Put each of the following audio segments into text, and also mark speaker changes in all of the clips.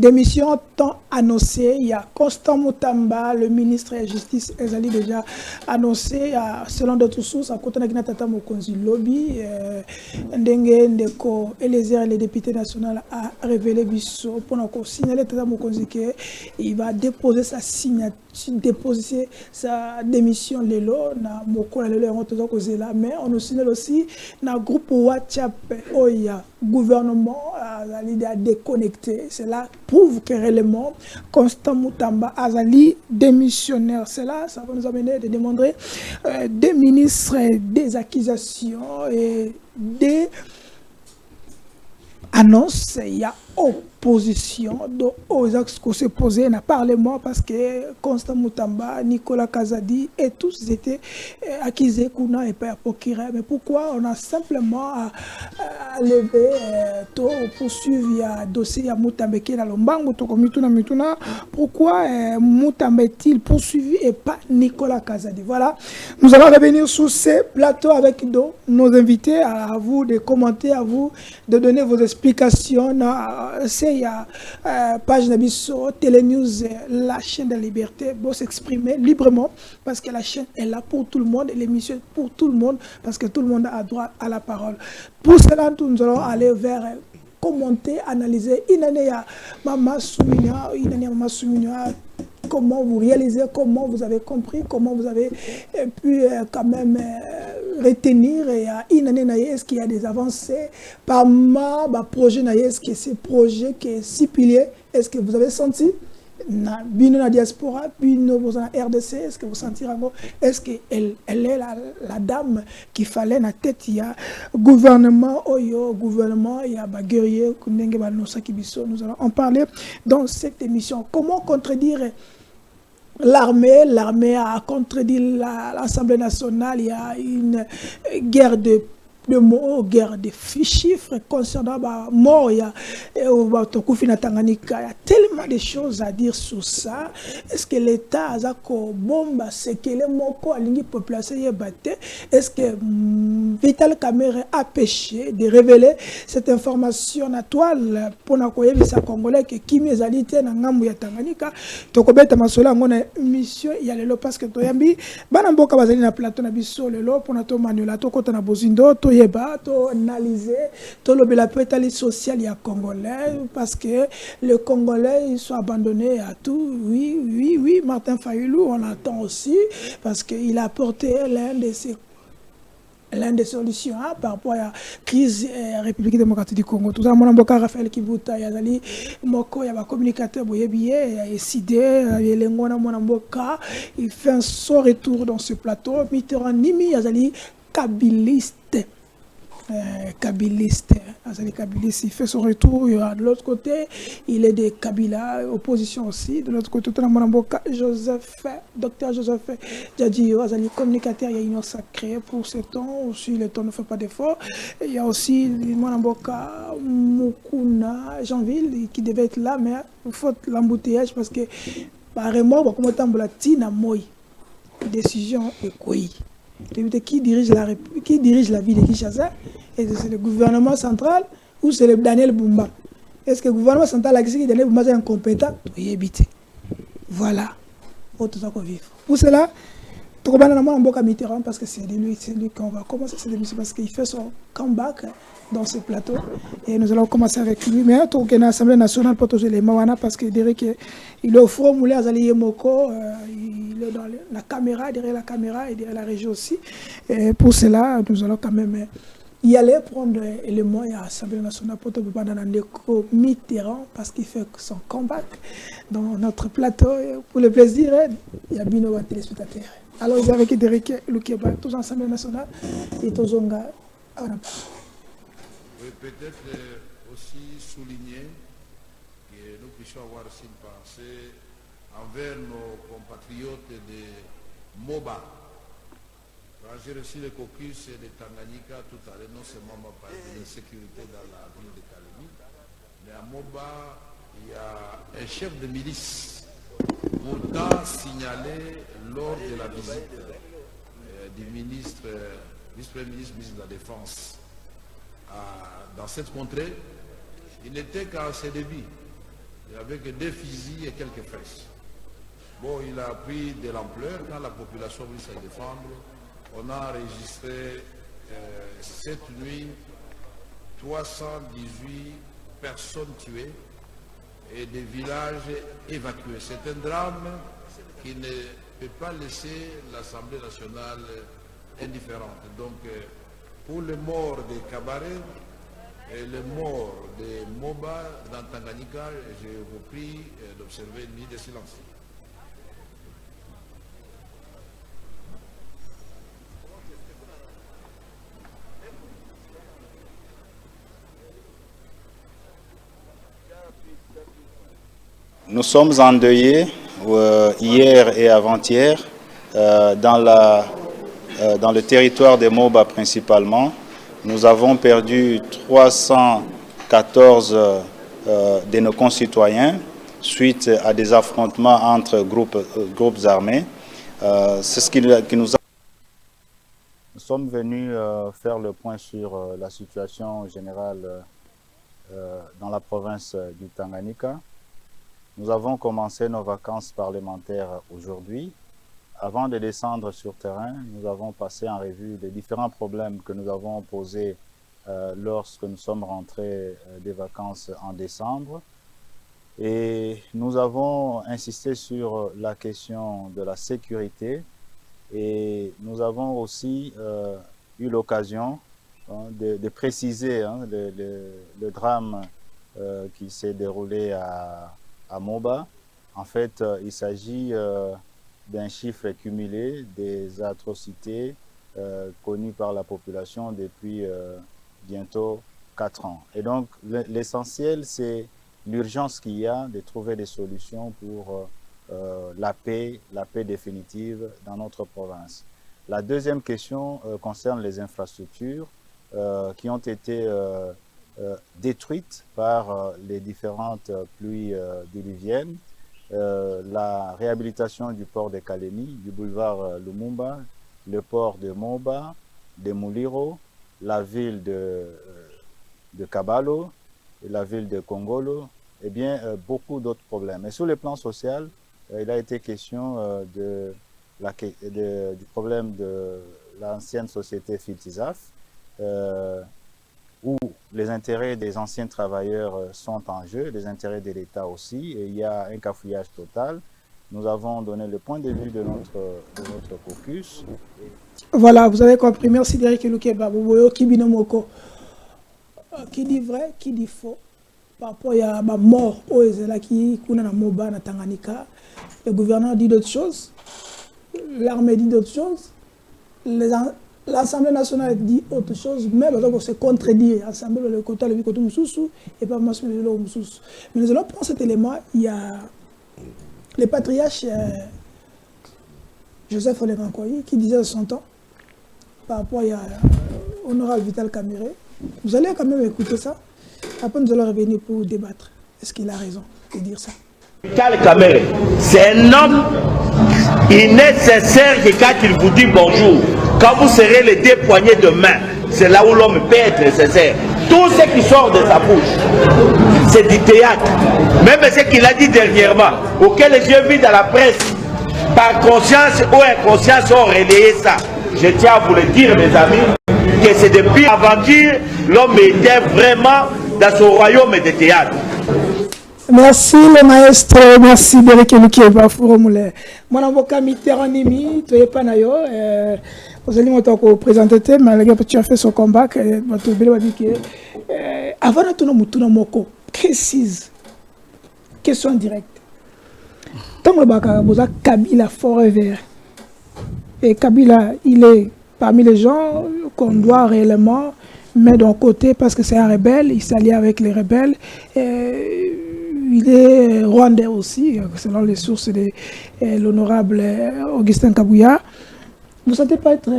Speaker 1: démission tant annoncée. Il y a Constant Moutamba, le ministre de la Justice, Ezali déjà annoncé, selon d'autres sources, à côté de Tata Mokonzi Lobby, Ndenge Ndeko Eliezer, le député national, a révélé Bisso pour nous signaler Tata Mokonzi qu'il va déposer sa signature, déposer sa démission Lelo, na Mokola Lelo et mais on nous signale aussi dans le groupe WhatsApp, Oya, gouvernement a l'idée à déconnecter. Cela prouve que réellement Constant Moutamba Azali démissionnaire. Cela, ça va nous amener de demander des ministres, des accusations et des annonces. Il y a opposition aux axes qu'on s'est posés dans le Parlement parce que Constant Moutamba, Nicolas Kazadi et tous étaient accusés qu'on a et pas procureur. Mais pourquoi on a simplement levé pour poursuivre un dossier à Moutamba qui est dans le Mbango, pourquoi Moutamba est-il poursuivi et pas Nicolas Kazadi? Voilà, nous allons revenir sur ces plateaux avec nos invités. À vous de commenter, à vous de donner vos explications. C'est il y a page Nabiso, Télénews, la chaîne de la liberté, pour s'exprimer librement parce que la chaîne est là pour tout le monde et l'émission est pour tout le monde parce que tout le monde a droit à la parole. Pour cela, nous allons aller vers commenter, analyser. Inania Mama Soumina, comment vous réalisez, comment vous avez compris, comment vous avez pu quand même retenir et est-ce qu'il y a des avancées par ma projet, est-ce que ces projets qui est si piliers, est-ce que vous avez senti Bino na diaspora, Bino na RDC, est-ce que vous sentirez encore, est-ce qu'elle est la dame qu'il fallait na tête, il y a gouvernement, gouvernement, il y a guerrier, nous allons en parler dans cette émission. Comment contredire l'armée a contredit l'Assemblée nationale, il y a une guerre de mots, guerre de chiffres concernant la mort, il y a tellement de choses à dire sur ça. Est-ce que l'État a bombe, c'est que les mots à la population est-ce que Vital Kamerhe a péché de révéler cette information à toile pour nous les Congolais que Kimi Ezalité na ngambu ya Tanganyika tokobeta masola ngona mission ya lelo parce que toyambi bana mboka bazali na plateau na biso lelo pour na to manuela to kota na bozindo to yeba to analyser to lobela petali social ya Congolais parce que les Congolais ils sont abandonnés à tout. Oui, Martin Fayulu on l'attend aussi parce qu'il a apporté l'un des solutions par rapport à la crise République démocratique du Congo. Tout ça, mon amboka Raphaël Kibuta, Yazali, Moko, il y a un communicateur, il a décidé, il fait un son retour dans ce plateau. Mitterrand Nimi, Yazali, kabiliste. Kabiliste, il fait son retour. De l'autre côté, il est de Kabila, opposition aussi. De l'autre côté, docteur Joseph Djadji, communicateur, il y a une sacrée pour ce temps. Aussi, le temps ne fait pas d'effort. Il y a aussi Mwanamboka Mukuna, Jeanville, qui devait être là, mais il faut l'embouteillage parce que, par remords, comme on Tina Moi, décision est quoi? Qui dirige la ville de Kinshasa? Est-ce que c'est le gouvernement central ou c'est le Daniel Bumba? Est-ce que le gouvernement central a dit que Daniel Bumba est incompétent? Oui, éviter. Voilà. Pour cela, Mitterrand parce que c'est lui qu'on va commencer cette émission parce qu'il fait son comeback dans ce plateau et nous allons commencer avec lui. Mais il y a l'Assemblée nationale pour tous les Mawana parce qu'il dirait qu'il est au front moulé à Zali Moko, il est dans la caméra, derrière la caméra et derrière la régie aussi. Et pour cela, nous allons quand même y aller prendre l'élément à l'Assemblée nationale pour Mitterrand parce qu'il fait son comeback dans notre plateau. Pour le plaisir, il y a Bino téléspectateurs. Alors, vous avez Derek Lukieba, tous ensemble national et tous Zonga.
Speaker 2: Oui, peut-être aussi souligner que nous puissions avoir aussi une pensée envers nos compatriotes de MOBA. Quand j'ai reçu le caucus de Tanganyika tout à l'heure, non seulement on parle de l'insécurité dans la ville de Kalemi, mais à MOBA, il y a un chef de milice pourtant signalé lors de la visite du vice-premier ministre de la Défense dans cette contrée, il n'était qu'à ses débuts. avec des fusils et quelques fesses. Bon, il a pris de l'ampleur quand la population voulait se défendre. On a enregistré cette nuit 318 personnes tuées et des villages évacués. C'est un drame qui ne peut pas laisser l'Assemblée nationale indifférente. Donc, pour les morts de Kabaré et les morts de Moba dans Tanganyika, je vous prie d'observer une minute de silence.
Speaker 3: Nous sommes endeuillés hier et avant-hier dans le territoire de Moba principalement. Nous avons perdu 314 de nos concitoyens suite à des affrontements entre groupes armés. C'est ce qui nous a... Nous sommes venus faire le point sur la situation générale dans la province du Tanganyika. Nous avons commencé nos vacances parlementaires aujourd'hui. Avant de descendre sur terrain, nous avons passé en revue les différents problèmes que nous avons posés lorsque nous sommes rentrés des vacances en décembre. Et nous avons insisté sur la question de la sécurité et nous avons aussi eu l'occasion de préciser le drame qui s'est déroulé à Moba. En fait, il s'agit d'un chiffre cumulé des atrocités connues par la population depuis bientôt 4 ans. Et donc, l'essentiel, c'est l'urgence qu'il y a de trouver des solutions pour la paix définitive dans notre province. La deuxième question concerne les infrastructures qui ont été détruites par les différentes pluies diluviennes. La réhabilitation du port de Kalemi, du boulevard Lumumba, le port de Moba, de Muliro, la ville de Kabalo et la ville de Kongolo, et bien beaucoup d'autres problèmes. Et sur le plan social, il a été question du problème de l'ancienne société Filtizaf, où les intérêts des anciens travailleurs sont en jeu, les intérêts de l'État aussi, et il y a un cafouillage total. Nous avons donné le point de vue de notre caucus.
Speaker 1: Voilà, vous avez compris. Merci Derek Lukeba. Qui dit vrai, qui dit faux. Par rapport à la mort au Ezelaki, Kuna na Moba na Tanganyika, le gouvernement dit d'autres choses, l'armée dit d'autres choses, l'Assemblée nationale dit autre chose, mais on se contredit. L'Assemblée, le côté, le côté Moussoussou, et pas Massoussou, le Moussoussou. Mais nous allons prendre cet élément. Il y a le patriarche Joseph Olegankoyi qui disait son temps, par rapport à Honorable Vital Kamerhe. Vous allez quand même écouter ça. Après, nous allons revenir pour débattre. Est-ce qu'il a raison de dire ça?
Speaker 4: Vital Kamerhe, c'est un homme, il n'est sincère que quand il vous dit bonjour. Quand vous serrez les deux poignées de main, c'est là où l'homme peut être sincère. Tout ce qui sort de sa bouche, c'est du théâtre. Même ce qu'il a dit dernièrement, auquel les yeux vus dans la presse, par conscience ou inconscience, ont relayé ça. Je tiens à vous le dire, mes amis, que c'est depuis l'aventure, l'homme était vraiment dans son royaume de théâtre.
Speaker 1: Merci le maestro, merci Derek Lukeba Fouromoule. Mon avocat Mitterrandimi, tu es pas nayo. Vous allez me présenter, mais tu as fait son combat. Avant de tourner Moutouna Moko, précise, question directe. Tant que vous avez Kabila forever, et Kabila, il est parmi les gens qu'on doit réellement mettre d'un côté parce que c'est un rebelle, il s'allie avec les rebelles. Il est rwandais aussi, selon les sources de l'honorable Augustin Kabouya. Vous ne sentez pas être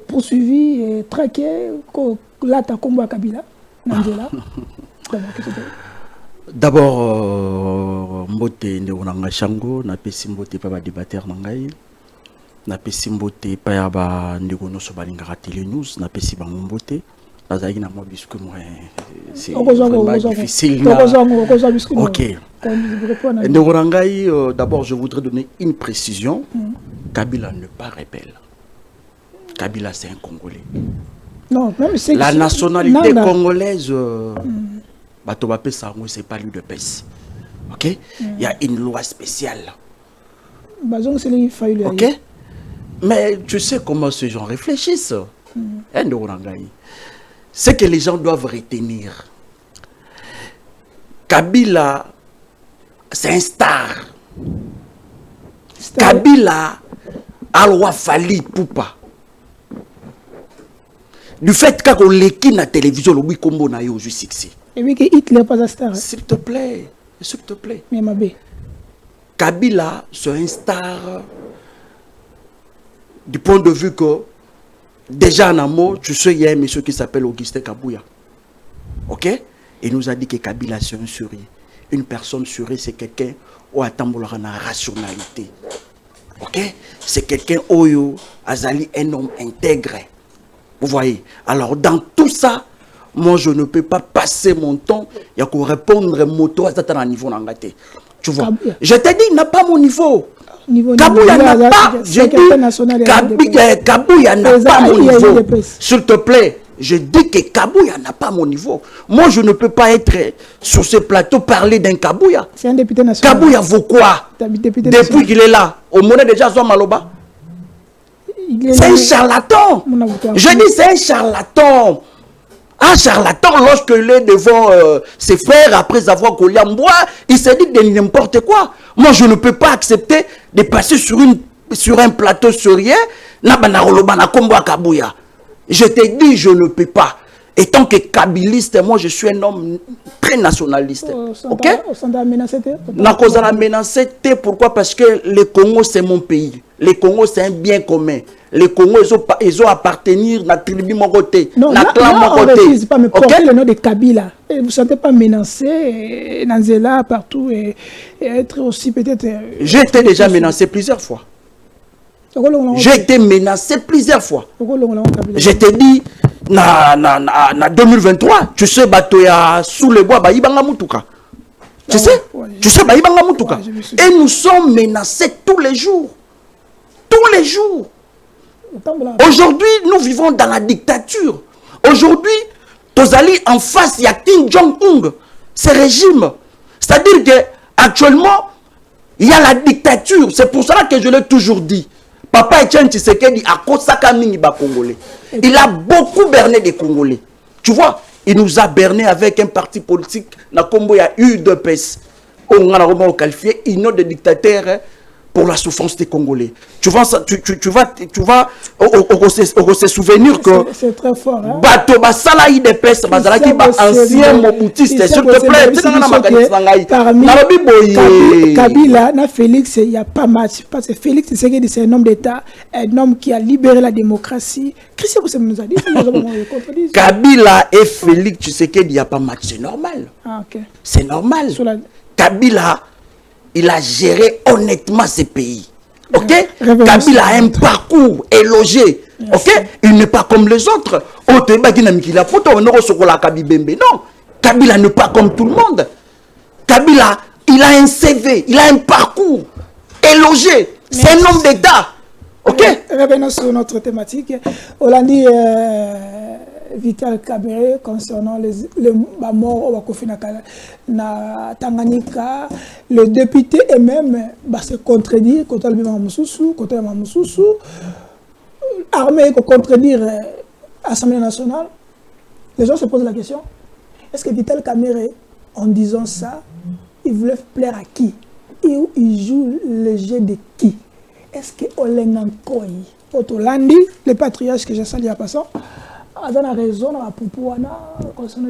Speaker 1: poursuivi et traqué là, tu as combat Kabila, Nandela?
Speaker 5: D'abord, mbote ndonanga shango na pesi mbote pa ba débatteur na ngai na pesi mbote pa ya ba ndeko no so balingaka télé news na pesi bango mbote C'est vraiment difficile. Ok. D'abord, je voudrais donner une précision. Kabila n'est pas rebelle. Kabila, c'est un Congolais.
Speaker 1: Non, même
Speaker 5: la nationalité congolaise, c'est pas lui de PES. Ok? Il y a une loi spéciale. Ok? Mais tu sais comment ces gens réfléchissent. Ce que les gens doivent retenir. Kabila, c'est un star. Kabila, Alwa Fali Poupa. Du fait qu'on l'équipe na télévision, le Wikombo na yo succès.
Speaker 1: Et oui que Hitler pas un star.
Speaker 5: S'il te plaît, s'il te plaît.
Speaker 1: Mais ma bé.
Speaker 5: Kabila, c'est un star du point de vue que déjà en amour, tu sais, il y a un monsieur qui s'appelle Augustin Kabouya. Ok? Il nous a dit que Kabila, c'est un souris. Une personne souris, c'est quelqu'un qui a la rationalité. Ok? C'est quelqu'un qui azali un homme intègre. Vous voyez? Alors, dans tout ça, moi, je ne peux pas passer mon temps et répondre à moto à un niveau d'angaté. Tu vois? Kabouya. Je t'ai dit, il n'a pas mon niveau. Kabouya n'a pas. J'ai dit, Kabouya n'a pas mon niveau. S'il te plaît, je dis que Kabouya n'a pas mon niveau. Moi, je ne peux pas être sur ce plateau parler d'un Kabouya.
Speaker 1: C'est un député national.
Speaker 5: Kabouya vaut quoi? Depuis qu'il est là, au moment déjà Zoa Maloba. C'est un charlatan. Je dis c'est un charlatan. Un charlatan, lorsqu'il est devant ses frères, après avoir collé en bois, il s'est dit de n'importe quoi. Moi, je ne peux pas accepter de passer sur un plateau syrien. Je te dis, je ne peux pas. Et tant que kabiliste, moi, je suis un homme très nationaliste. Ok? Pourquoi? Parce que le Congo, c'est mon pays. Le Congo, c'est un bien commun. Les Congo, ils ont appartenir à la tribu Mogoté,
Speaker 1: la clan Mogoté. Non, on ne refuse pas, mais porter le nom de Kabila. Vous ne sentez pas menacé, Nanzela, partout, et être aussi peut-être...
Speaker 5: J'ai été déjà menacé plusieurs fois. J'ai été menacé plusieurs fois. Je t'ai dit, en 2023, tu sais, sous le bois, Baïbanga Moutuka. Tu sais, Baïbanga Moutuka. Et nous sommes menacés tous les jours. Tous les jours. Aujourd'hui, nous vivons dans la dictature. Aujourd'hui, Tozali en face, il y a Kim Jong-un, ce régime. C'est-à-dire qu'actuellement, il y a la dictature. C'est pour cela que je l'ai toujours dit. Papa Etienne Tshisekedi a Kosaka Mingiba Congolais. Il a beaucoup berné des Congolais. Tu vois, il nous a berné avec un parti politique. Na Combo, il y a eu deux PES. On a qualifié une autre dictateur pour la souffrance des Congolais. Tu vas se souvenir que
Speaker 1: c'est très fort.
Speaker 5: Bato basala yi de pes bazala ki ba ancien moboutiste, s'il te plaît.
Speaker 1: Kabila na Félix, il n'y a pas match parce que Félix c'est un homme d'État, un homme qui a libéré la démocratie. Christian vous nous a dit
Speaker 5: Kabila et Félix, tu sais qu'il n'y a pas match, c'est normal.
Speaker 1: Ah, okay.
Speaker 5: C'est normal. Kabila, il a géré honnêtement ce pays. Ok? Kabila a un parcours élogé. Ok? Il n'est pas comme les autres. Non. Kabila n'est pas comme tout le monde. Kabila, il a un CV, il a un parcours élogé. C'est un homme d'État. Ok?
Speaker 1: Revenons sur notre thématique. On l'a dit Vital Kamerhe concernant la mort au na Tanganyika, le député et même se contredire contre le Mamoussou, contre le Mamoussou, armée pour contredire l'Assemblée nationale. Les gens se posent la question, est-ce que Vital Kamerhe, en disant ça, il voulait plaire à qui? Et où il joue le jeu de qui? Est-ce que Olengankoi, Otolandi, le patriarche que j'ai sali à passant, a raison à propos concernant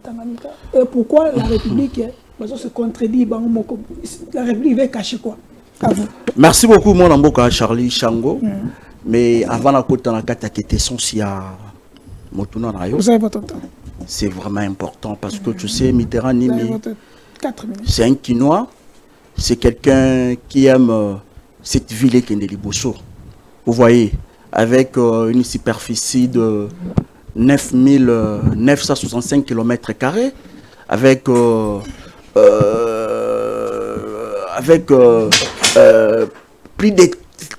Speaker 1: Tanganyika? Et pourquoi la République se contredit? La République veut cacher quoi?
Speaker 5: Merci beaucoup, mon amboka Charlie Chango. Mais avant la côte dans la carte qui était essentielle,
Speaker 1: vous avez votre temps.
Speaker 5: C'est vraiment important parce que tu sais, Mitterrand, c'est un Quinois, c'est quelqu'un qui aime cette ville qui est Liboso. Vous voyez, avec une superficie de 965 km avec plus de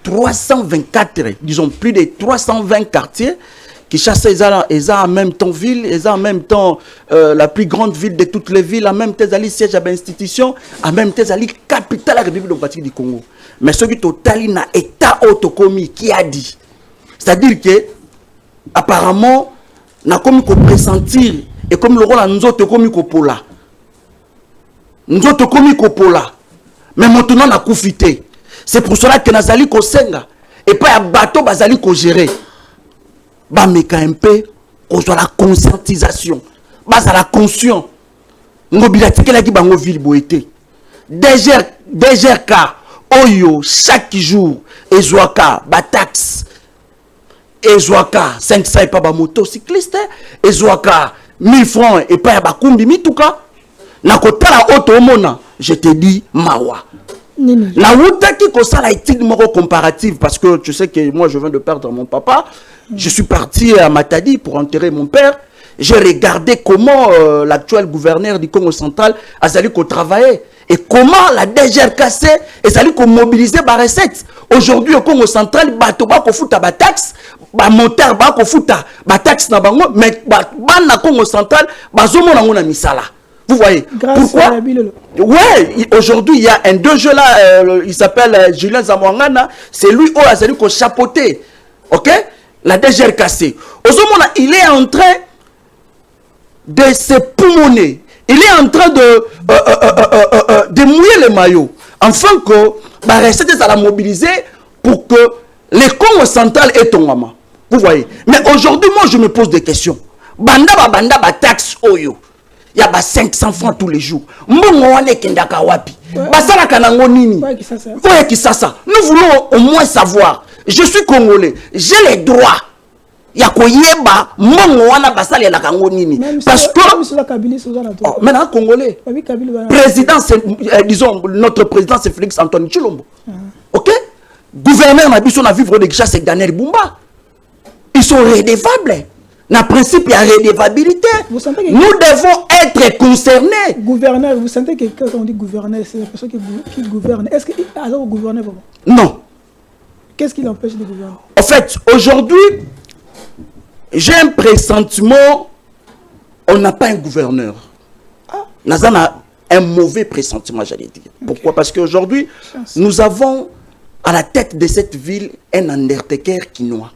Speaker 5: 324, disons plus de 320 quartiers qui chassent en même temps ville, en même temps la plus grande ville de toutes les villes, en même temps les sièges à l'institution, en même temps les capitale de la République démocratique du Congo. Mais ce qui est total na état autocomi qui a dit, c'est-à-dire que apparemment na comme qu'on pressentir et comme le rôle nous autres comme pola, nous autres comme pola, mais maintenant na koufité. C'est pour cela que nazali ko senga et pas un bateau bazali ko gérer. Ba meka un peu ko soit la conscientisation, bazala conscient. Ngobila tikela ki bango ville boité. DGRK oyo chaque jour ezwaka ba taxe. Ezwaka 500 et pas ba motocycliste, ezwaka 1000 francs et pas ba kumbi mituka. Na kotala auto mona, je te dis mawa. La route qui concerne l'étude comparative, parce que tu sais que moi je viens de perdre mon papa, je suis parti à Matadi pour enterrer mon père, j'ai regardé comment l'actuel gouverneur du Congo central a sali travailler et comment la DGRKC a sali mobiliser les recettes. Aujourd'hui au Congo central, bato ba ko futa ba taxe, ba moteur ba ko futa ba taxe na bango, mais ba na Congo central bazo mona ngona misala. Vous voyez? Pourquoi? Ouais, aujourd'hui il y a un deux jeux là, il s'appelle Julien Zamwangana, c'est lui qui a chapeauté, ok? La DGRKC. Il est en train de se poumonner, il est en train de mouiller les maillots, afin que la recette soit mobilisée pour que les Congo central aient ton maman. Vous voyez? Mais aujourd'hui, moi je me pose des questions. Banda ba taxe oyo. Il y a 500 francs tous les jours. Nous voulons au moins savoir. Je suis congolais. J'ai les droits. Il y a parce que maintenant congolais. Président, disons notre président c'est Félix Antoine Tshilombo. Ok? Gouverneur n'a vivre de chasse c'est Daniel Bumba. Ils sont redevables. Le principe, il y a redevabilité. Nous devons être concernés.
Speaker 1: Gouverneur, vous sentez que quand on dit gouverneur, c'est la personne qui gouverne. Est-ce qu'il a un gouverneur vraiment?
Speaker 5: Non.
Speaker 1: Qu'est-ce qui l'empêche de gouverner?
Speaker 5: En fait, aujourd'hui, j'ai un pressentiment, on n'a pas un gouverneur. On a un mauvais pressentiment, j'allais dire. Okay. Pourquoi? Parce qu'aujourd'hui, nous avons à la tête de cette ville un Undertaker quinois.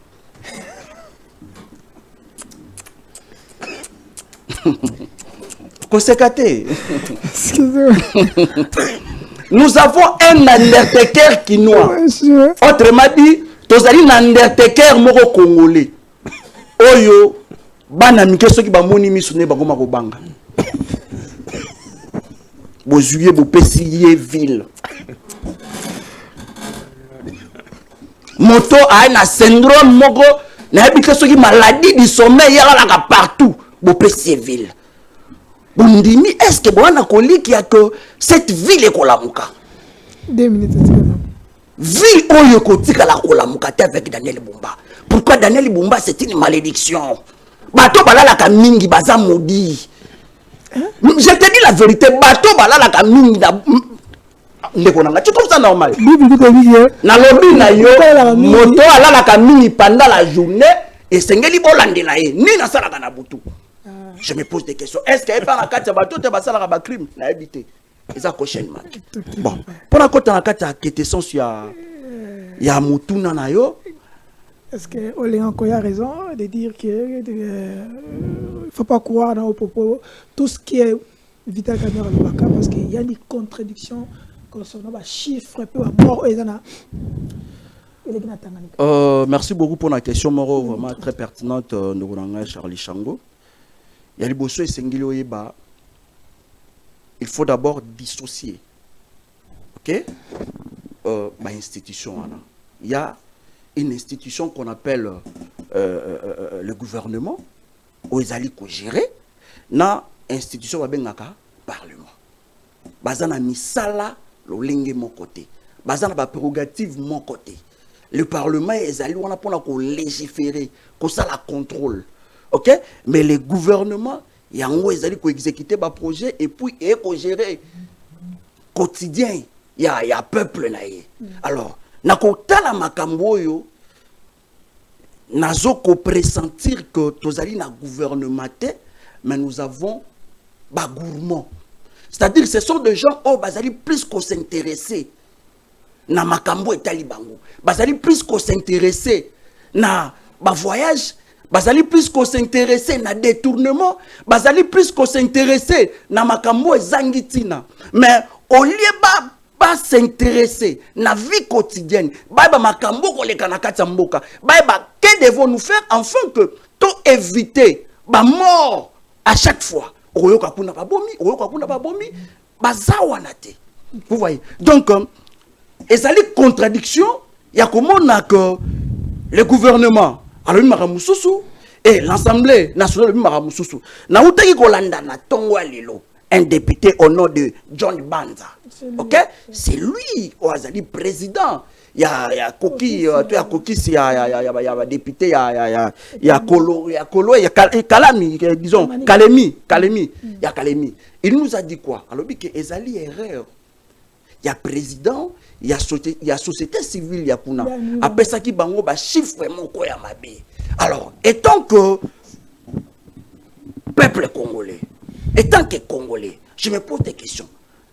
Speaker 5: Nous avons un Undertaker quinois. Autrement dit, tous allez un Undertaker moro congolais. Oyo, bana mike soki ba moni misune ba goma ko banga. Bo juillet bo pesier ville. Moto a un syndrome moko na habite soki maladie du sommeil yala la partout. Ville. Bundimi, est-ce que bon a que cette ville est kolamuka?
Speaker 1: 2 minutes.
Speaker 5: Ville oyo kotika la kolamuka avec Daniel Bumba. Pourquoi Daniel Bumba c'est une malédiction? Bato balala ka mingi baza maudit. Je te dis la vérité, bato balala ka mingi na tu trouves ça normal? Na lobi na yo moto alala ka mingi pendant la journée et sengeli bolande na ye ni na sala na butu. Je me pose des questions. Est-ce qu'il y a pas un cas de bateau de un crime? Na habité. Ils ont coché. Bon. Pour la côte en cas de question sur ya mutuna na yo.
Speaker 1: Est-ce que Oléanko a raison de dire que faut pas croire dans au propos tout ce qui est Vital Kamerhe Lubaka parce qu'il y a des contradictions concernant les chiffres peu mort et
Speaker 5: merci beaucoup pour la question Moro vraiment très pertinente de Charlie Chango. Il y a les bossos et Sengilo Yeba. Il faut d'abord dissocier. Ok? Institution. Il y a une institution qu'on appelle le gouvernement, où ils allaient gérer. Na institution va bien parlement. Bazana misala lo lenge mon côté. Bazana ba prérogative mon côté. Le parlement ils allaient on a pour légiférer, qu'on ça la contrôle. OK? Mais les gouvernements, il y a un qui exécuter des projets et puis il faut gérer quotidien. Il y a peuple. Alors, nakotala makambo yo, nazo ko pressentir que tozali na gouvernement, mais nous avons ba gourmand. C'est-à-dire que ce sont des gens qui bazali plus qu'on s'intéresser na makambo etali bango. Bazali plus qu'on s'intéresser na ba voyage, bazali plus qu'on s'intéresser na détournement, bazali plus qu'on s'intéresser na makambo ezangitina. Mais au lieu pas s'intéresser na vie quotidienne, ba makambo koleka na kati ya mboka, que devons-nous faire afin que to éviter ba mort à chaque fois. Oyoka kuna ba bomi, bazawana te. Vous voyez. Donc et ça les contradictions, il y a comment que le gouvernement alors Maramususu et l'Assemblée nationale de Maramususu na utaki kolanda na tongo lelo un député au nom de John Banza. OK? C'est lui Oazali président. Il y a Koki, il y a député, il y a Kolo, il y a Kalami, disons, Kalemi, il y a Kalemi. Il nous a dit quoi? Alors, il y a Ezali erreur. Il y a président, il y a société civile, il y a Kuna. Après ça, qui bango, bah, chiffre mon quoi ya mabe. Alors, étant que peuple congolais, étant que congolais, je me pose des questions.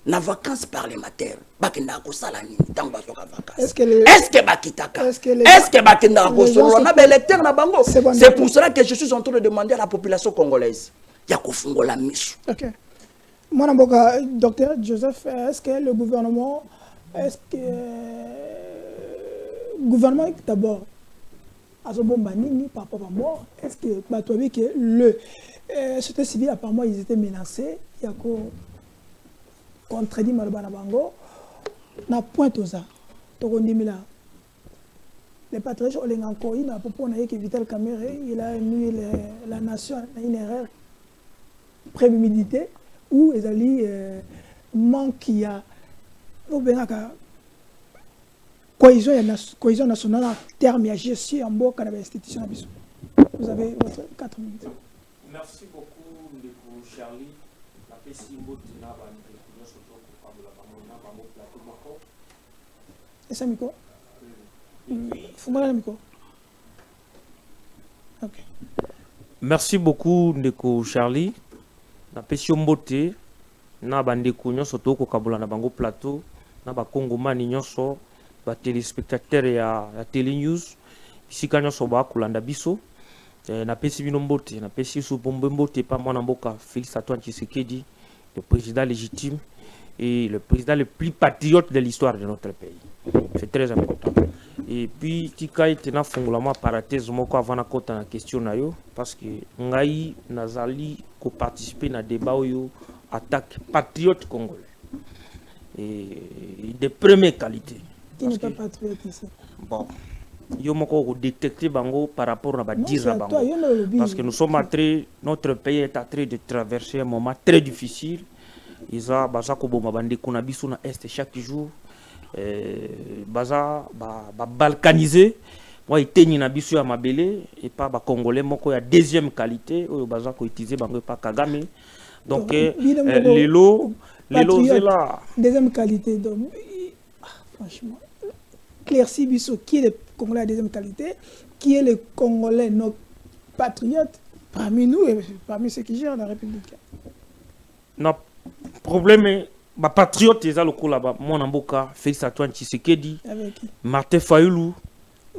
Speaker 5: Na vacances parlementaires, bakenda ko salani tango basoka vacances. Est-ce que bakitaka? Est-ce que bakenda ko solo na belecteur na bango? C'est pour cela que je suis en train de demander à la population congolaise. Ya ko fungola misu. OK.
Speaker 1: Moi namboka docteur Joseph, est-ce que le gouvernement d'abord azobomba nini par rapport à mort? Est-ce que batobi que le société civile apparemment ils étaient menacés, ya ko contredit Malobana Bango, na pointe aux arts. Les patriotes ont encore eu, pour que Vital Kamere, il a mis la nation à une erreur préméditée où les alliés manquent à cohésion nationale en termes de gestion en bas de l'institution. Vous avez votre 4 minutes.
Speaker 6: Merci beaucoup, Ndeko Charlie.
Speaker 1: Et ça, micro? Micro. Okay.
Speaker 6: Merci beaucoup, Ndeko Charlie. Na pesi mbote na bandeko nyonso toko kabula na bango plateau na ba kongomani nyonso ba téléspectateurs ya Télé News isika nyonso ba kulanda biso na pesi bino mbote na pesi su bombe mbote pa mwana mboka Félix Antoine Tshisekedi, le président légitime et le président le plus patriote de l'histoire de notre pays. C'est très important. Et puis tika itena fongolama parenthèse moko avant na kota na question na yo parce que ngai nazali ko participer na débat yo attaque patriote congolais et de première qualité.
Speaker 1: Qui n'est pas patriote ici?
Speaker 6: Bon, yo moko détecter bango par rapport à dire bango parce que nous sommes notre pays est en train de traverser un moment très difficile. Isa baza ko boma bande kuna biso na est chaque jour. Baza balkanisé moi iteni na biso ya mabele et pas ba congolais moko ya deuxième qualité oyo baza ko utiliser bango pas Kagame donc lelo c'est là
Speaker 1: deuxième qualité donc franchement clairci biso qui est le congolais à deuxième qualité, qui est le congolais nos patriotes parmi nous et parmi ceux qui gèrent la République.
Speaker 6: Non problème est ma patriote est là là-bas mon amboka Félix Antoine Tshisekedi
Speaker 1: avec qui?
Speaker 6: Martin Fayulu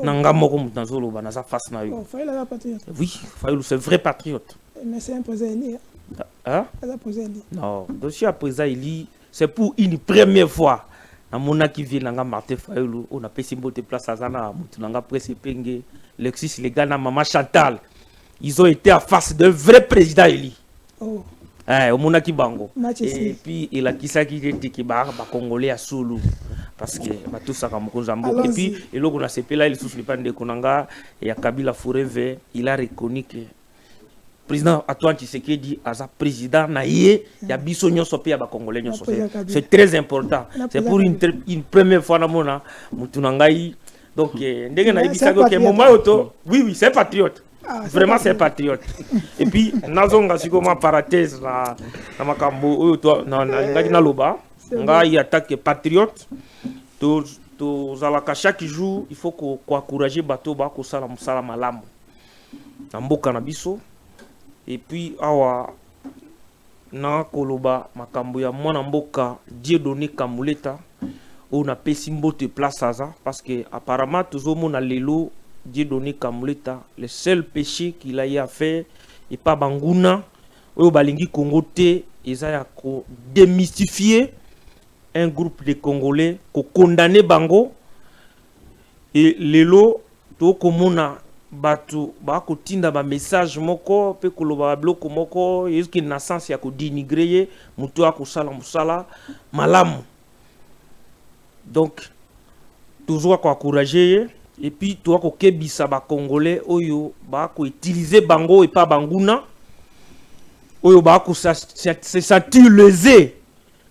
Speaker 6: nanga moko mutanzolo bana sa face na yo.
Speaker 1: Fayulu est patriote.
Speaker 6: Oui, Fayulu c'est vrai patriote.
Speaker 1: Mais c'est un président élu.
Speaker 6: Hein?
Speaker 1: Non,
Speaker 6: dossier à président élu, c'est pour une première fois. Na mona qui vient nanga Martin Fayulu, on a payé mbote place à Zana, mutunanga presse penge, Lexis Légal na maman Chantal. Ils ont été en face d'un vrai président élu.
Speaker 1: Oh.
Speaker 6: Au Monaki Bango. Et puis il a qui ça qui était qui ba congolais à Soulou parce que tout ça comme Mozambique et puis et là on a CP là il souffle pas de Konanga et à Kabila Forever il a reconnu que président Antoine Tshisekedi a sa président naïe il y a biso nyonso pe ya ba congolais nyonso c'est très important c'est pour une première fois na mona mutunangai donc ndenge na ibisa que moment auto oui c'est patriote Vraiment, c'est patriote. Et puis, nazonga sikoma parenthèse na makambo oyo to na loba. Nga y attaque patriote. To zalaka chaque jour, il faut ko encourager bato ba ko sala musala malamu. Na mboka na biso. Et puis awa na koloba makambo ya mwana mboka Dieudonné Kamuleta on a pesi mbote place aza parce que apparemment tozomona lelo Dieudonné Kamuleta le seul péché qu'il a eu à faire et pas banguna oyo balingi Congo te eza ya ko démystifier un groupe de Congolais ko condamner bango et lelo to komona batu ba ko tinda ba message moko pe koloba bloko moko yeski na sens ya ko dénigrer mutu akosala musala malamu. Donc toujours ko encourager et puis toi ko kebisa ba Congolais oyo ba ko utiliser bango et pas banguna oyo ba ko se sentir lésé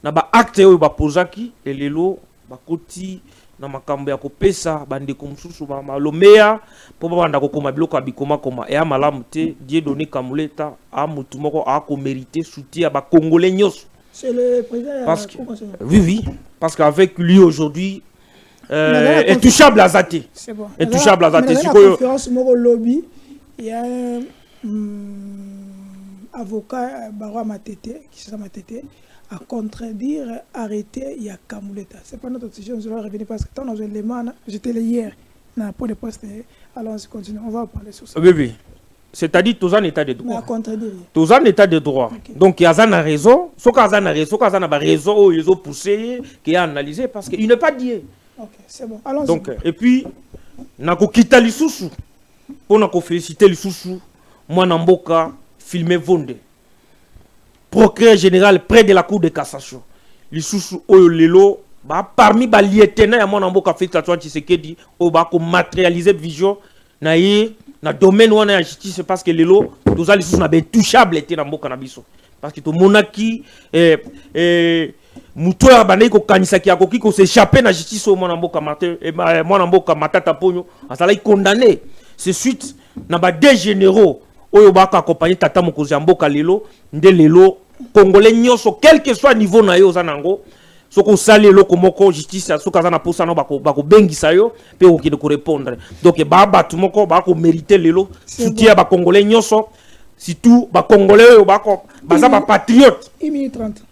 Speaker 6: na ba acte oyo ba pozaki et lelo ba koti na makambo ya kopesa bande kumsusu ba malomea po banda ko koma biloko abikoma koma e amalamu te Dieudonné Kamuleta a mutu moko a ko mériter soutien ba Congolais nyos.
Speaker 1: C'est le président
Speaker 6: parce que oui parce qu'avec lui aujourd'hui intouchable Azate.
Speaker 1: C'est bon.
Speaker 6: Intouchable Azate.
Speaker 1: Sur la conférence moko lobby, il y a un avocat Barwa Matete qui s'appelle Matete à contredire, arrêter, il y a Kamuleta. C'est pas notre décision, je vais revenir parce que tant dans les mains, j'étais hier, dans la peau de poste, alors on continue, on va parler sur ça.
Speaker 6: Oui, oui. C'est-à-dire, tous en état de droit.
Speaker 1: Contredire.
Speaker 6: Tous en état de droit. Okay. Donc, il y a un raison, ce qu'il y a une raison, ils ont poussé, qui a analysé, parce qu'il n'est pas dit.
Speaker 1: Ok, c'est bon. Allons-y.
Speaker 6: Donc, et puis, on a quitté les sous pour féliciter les sous moi, Namboka, filmé Vonde. Procureur général près de la cour de cassation. Les sous oyo lelo ba parmi ba lieutenant ya mwana mboka Félix-Antoine Tshisekedi o ba ko matérialiser vision na ye na domaine wana ya justice parce que lelo toza les sous na be touchable te na mboka na biso parce que to monaki muto ya bandai ko kanisa ki akoki ko s'échapper na justice o mwana mboka Matata Ponyo asala condamné c'est suite na ba deux généraux oyo ba ko accompagner tata mokozi ya mboka lelo nde lelo Congolais nyonso quel que soit niveau na yo zanango soko sali loko moko justice soka za na posa no bako bengisa yo pe oki de ko répondre donc ba batu moko ba ko mériter lelo soutien ba Congolais nyonso surtout ba Congolais yo ba ko baza ba patriote
Speaker 1: 1 minute 30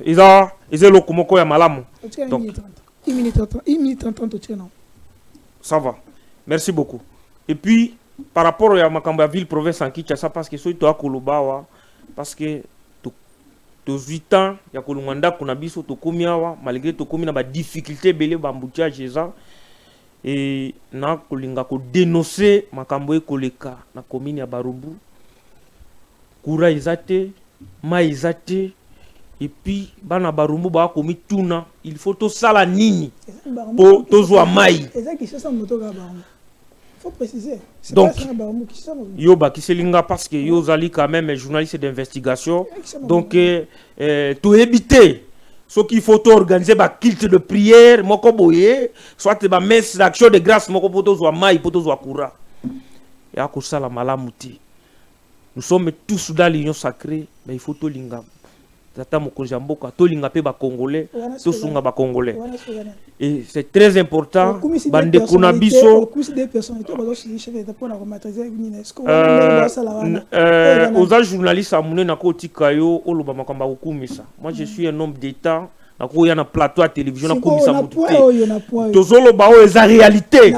Speaker 6: ils loko moko ya malamu
Speaker 1: donc 1 minute 30 non
Speaker 6: ça va merci beaucoup et puis par rapport à ma ville province en Kinshasa parce que soit to akolobawa parce que tous 8 ans ya kolunganda kuna biso to komiawa malgré to komi na ba difficulté belé ba mbutiage ça et na kolinga ko dénoncer makambo e koleka na commune ya Barubu kura izate ma izate et puis bana Barubu ba komi tuna il faut to sala nini po to zwa mai
Speaker 1: faut préciser.
Speaker 6: Donc, Yoba qui se parce que Yozali quand même est journaliste d'investigation. Donc, tout éviter ce qu'il faut organiser ba culte de prière, moko boye, soit ba messe d'action de grâce, moko poto zwa mai, poto zwa kura. Et à cause la malamuti. Nous sommes tous dans l'union sacrée, mais il faut tout linga. Tata mokonzi mboka to linga pe ba Congolais, to sunga ba Congolais. Et c'est très important bande kuna biso aux journalistes amune na kotika yo oloba makamba kokumisa. Moi je suis un homme d'état na ko ya na plateau à télévision na komisa mutu tozolo ba o eza réalité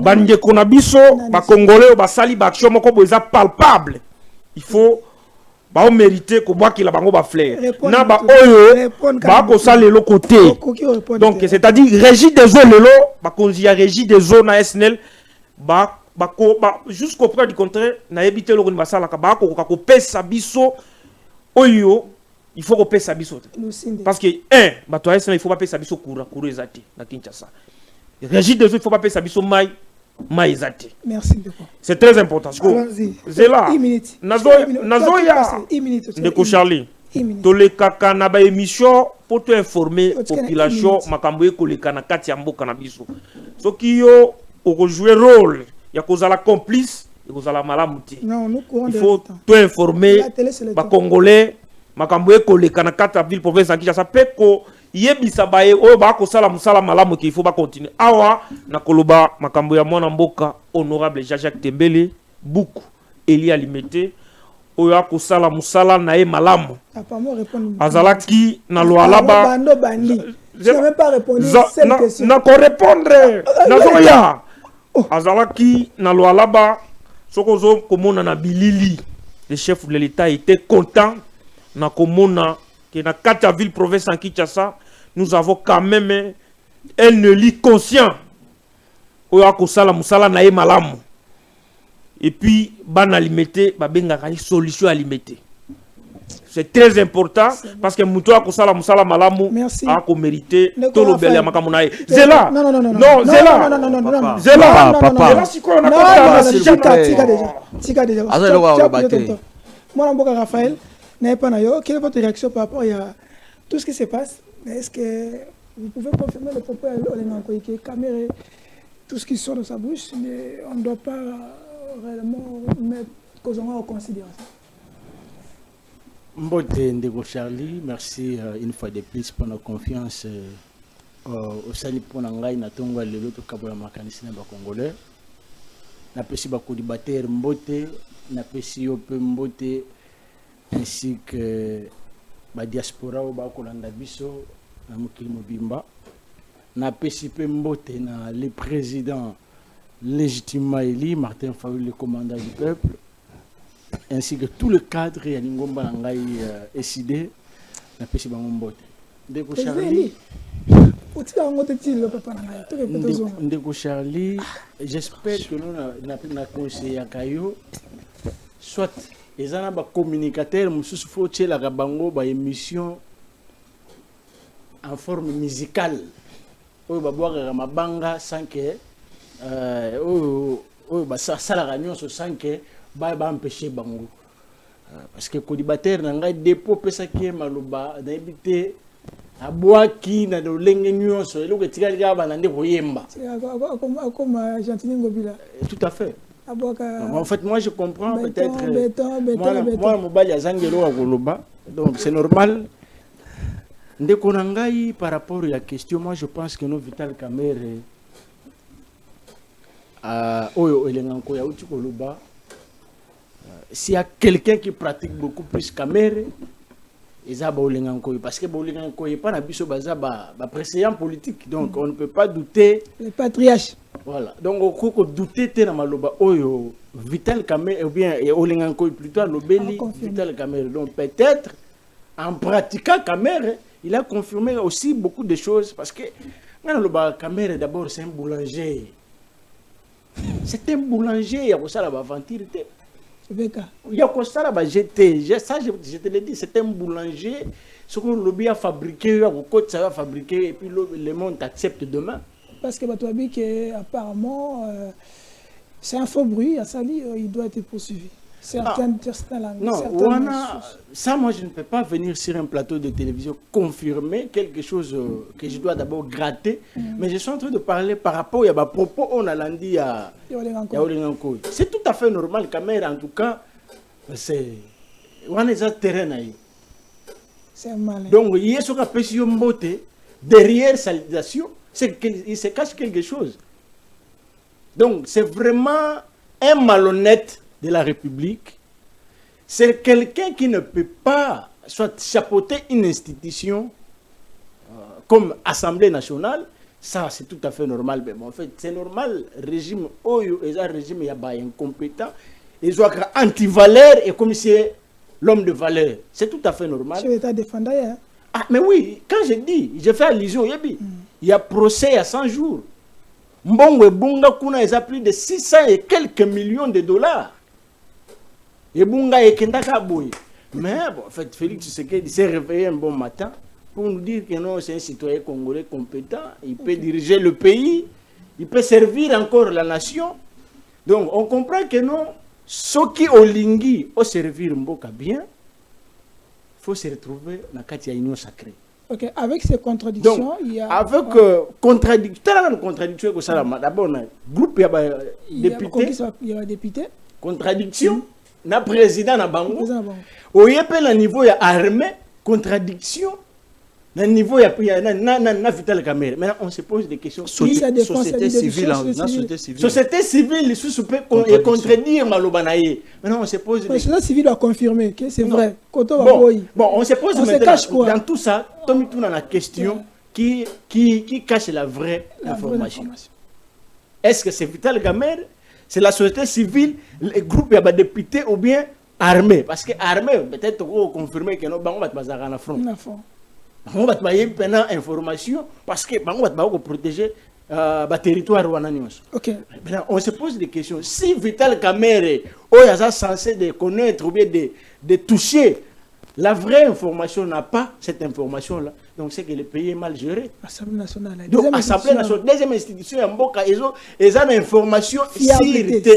Speaker 6: bande kuna biso ba Congolais ba sali ba action moko bo eza palpable. Il faut ba mériter ko boa ki la bango ba flair na ba oyo ba ko sale le côté donc c'est-à-dire régie des eaux lelo ba konzi régie des eaux na SNL ba jusqu'au près du contraire na éviter le ko ba sala ka ba ko pesa biso oyo il faut ko pesa biso parce que ba to SNL il faut pas pesa biso courant ezati na Kinshasa régie des eaux il faut pas pesa biso mai maïzate.
Speaker 1: Merci beaucoup.
Speaker 6: C'est très important. C'est là. Nazoya. Ndeko Charlie. Toleka kana ba émission pour te informer population makambo ekoleka na kati ya mboka na biso. Soki yo oko jouer rôle ya kozala complice et kozala malamu te.
Speaker 1: Non, nous courons
Speaker 6: il faut tout informer ba congolais makambo ekoleka na kata ville province ya Kinshasa pe ko yebisa baye oyo ba ko sala musala malamu ki il faut ba continuer awa na koloba makambo ya mwana mboka honorable Jean-Jacques Tembele Buku Eli Alimete oyo ko sala musala na e malamu azalaki na Lualaba.
Speaker 1: Je n'ai même pas répondu cette question.
Speaker 6: Na ko répondre na zoya azalaki na Lualaba sokozo komona na bilili. Le chef de l'État était content na komona que na kata ville province en Kinshasa nous avons quand même un élu conscient oyo akosala musala na ye malamu et puis bana limité babengaka solution alimité. C'est très important parce que muto akosala musala malamu ako mériter to lobele makambo na ye. Zela non Zela Zela papa siko na
Speaker 1: tika déjà moi Mboka Raphaël n'est pas nayo. Quelle est votre réaction par rapport à tout ce qui se passe? Est-ce que vous pouvez confirmer le propos de Olenganko que Kamere, tout ce qui sort de sa bouche, mais on ne doit pas réellement mettre Kozonga en considération?
Speaker 5: Mbote Ndeko Charlie, merci une fois de plus pour la confiance au sali pour Nangai na tongwa lelo to kabola makanisi na ba congolais. Na pesi ba kodibater Mbote, na pesi ope Mbote ainsi que la diaspora au Bakolanda Biso, na Mokili Mobimba, na PCP Mbote, na le président légitimement élu, Martin Fayulu, le commandant du peuple, ainsi que tout le cadre et Ningomba Nangai SID, na PCP Mbote. Ndeko Charlie. Ndeko Charlie, j'espère que nous n'avons conseillé à Kayo, soit les communicateurs, nous faut que la bango ba émission en forme musicale. Oyo ba boire mabanga sans que ça la réunion sans que ba empêcher bango. Parce que colibateur nanga dépôt pesa ki maloba na ebité abwaki na dolenge nyonso eloko tikali ka bana nde koyemba.
Speaker 1: Comme Gentini Ngobila.
Speaker 5: Tout à fait. En fait, moi je comprends peut-être. Moi, mobali azangelo akoloba, donc c'est normal. Ndeko nangai par rapport à la question, moi je pense que nos Vital Kamerhe oyo elenganko ya uti koloba, s'il y a quelqu'un qui pratique beaucoup plus Kamerhe, ezaba olenganko parce que olenganko est pas na biso baza ba précédent politique, donc on ne peut pas douter
Speaker 1: le patriarche.
Speaker 5: Voilà. Donc, on peut douter de maloba oyo Vital Kamerhe ou bien Olenganko plutôt à l'obéli Vital Kamerhe. Donc, peut-être en pratiquant Kamerhe, il a confirmé aussi beaucoup de choses parce que Kamerhe d'abord c'est un boulanger. C'est un boulanger, il y a quoi ça là-bas ventilité. Il y a quoi ça là-bas jeté. Ça je te l'ai dit, c'est un boulanger. Ce que le a fabriqué, ça va fabriquer et puis le monde accepte demain.
Speaker 1: Parce que Batouabi, apparemment, c'est un faux bruit, à Sali, il doit être poursuivi. Certaines langues.
Speaker 5: Non, ça, moi, je ne peux pas venir sur un plateau de télévision confirmer quelque chose que je dois d'abord gratter. Mais je suis en train de parler par rapport à propos on a lundi à Olenganko. C'est tout à fait normal, Kamere, en tout cas, c'est un terrain.
Speaker 1: C'est mal.
Speaker 5: Donc, il y a ce qu'on appelle Mbote, derrière salidation. Il se cache quelque chose. Donc, c'est vraiment un malhonnête de la République. C'est quelqu'un qui ne peut pas soit chapeauter une institution comme Assemblée nationale. Ça, c'est tout à fait normal. Mais bon, en fait, c'est normal. Régime, régime, il y a incompétent. Ils ont anti-valeur et comme c'est l'homme de valeur. C'est tout à fait normal.
Speaker 1: Je vais te défendre.
Speaker 5: Ah, mais oui, quand je dis, je fais allusion, il y a procès à 100 jours. Mbongo Bunga Kuna, ils ont plus de 600 et quelques millions de dollars. Et Bunga et Kendaka Boy. Mais bon, en fait, Félix Tshisekedi s'est réveillé un bon matin pour nous dire que non, c'est un citoyen congolais compétent. Il peut diriger le pays, il peut servir encore la nation. Donc, on comprend que non, ceux qui ont lingui au servir Mboka bien, il faut se retrouver dans la union sacrée.
Speaker 1: Ok, avec ces contradictions,
Speaker 5: donc,
Speaker 1: il y a...
Speaker 5: avec contradiction que ça, d'abord, groupe, il y a
Speaker 1: député.
Speaker 5: Contradiction, na président na bango. Au yepel niveau ya armée, contradiction. Na niveau ya na Vital Kamerhe. Maintenant, on se pose des questions.
Speaker 3: Société civile,
Speaker 5: société civile, sous peut contredire Malobanaye. Maintenant, on se pose des questions.
Speaker 1: La société civile doit confirmer que c'est vrai.
Speaker 5: Bon, on se pose maintenant, dans tout ça, Tommy tourne la question qui cache la vraie information. Est-ce que c'est Vital Kamerhe? C'est la société civile, les groupes de députés ou bien armés? Parce que armés, peut-être qu'on confirmer que nous on va te en front. On va te bailler pendant information parce que on va te protéger le territoire rwandais. On se pose des questions. Si Vital Kamerhe est censé de connaître ou bien de toucher, la vraie information n'a pas cette information-là. Donc c'est que le pays est mal géré.
Speaker 1: Assemblée nationale.
Speaker 5: Donc Assemblée nationale, deuxième institution, ils ont une information fiabilité.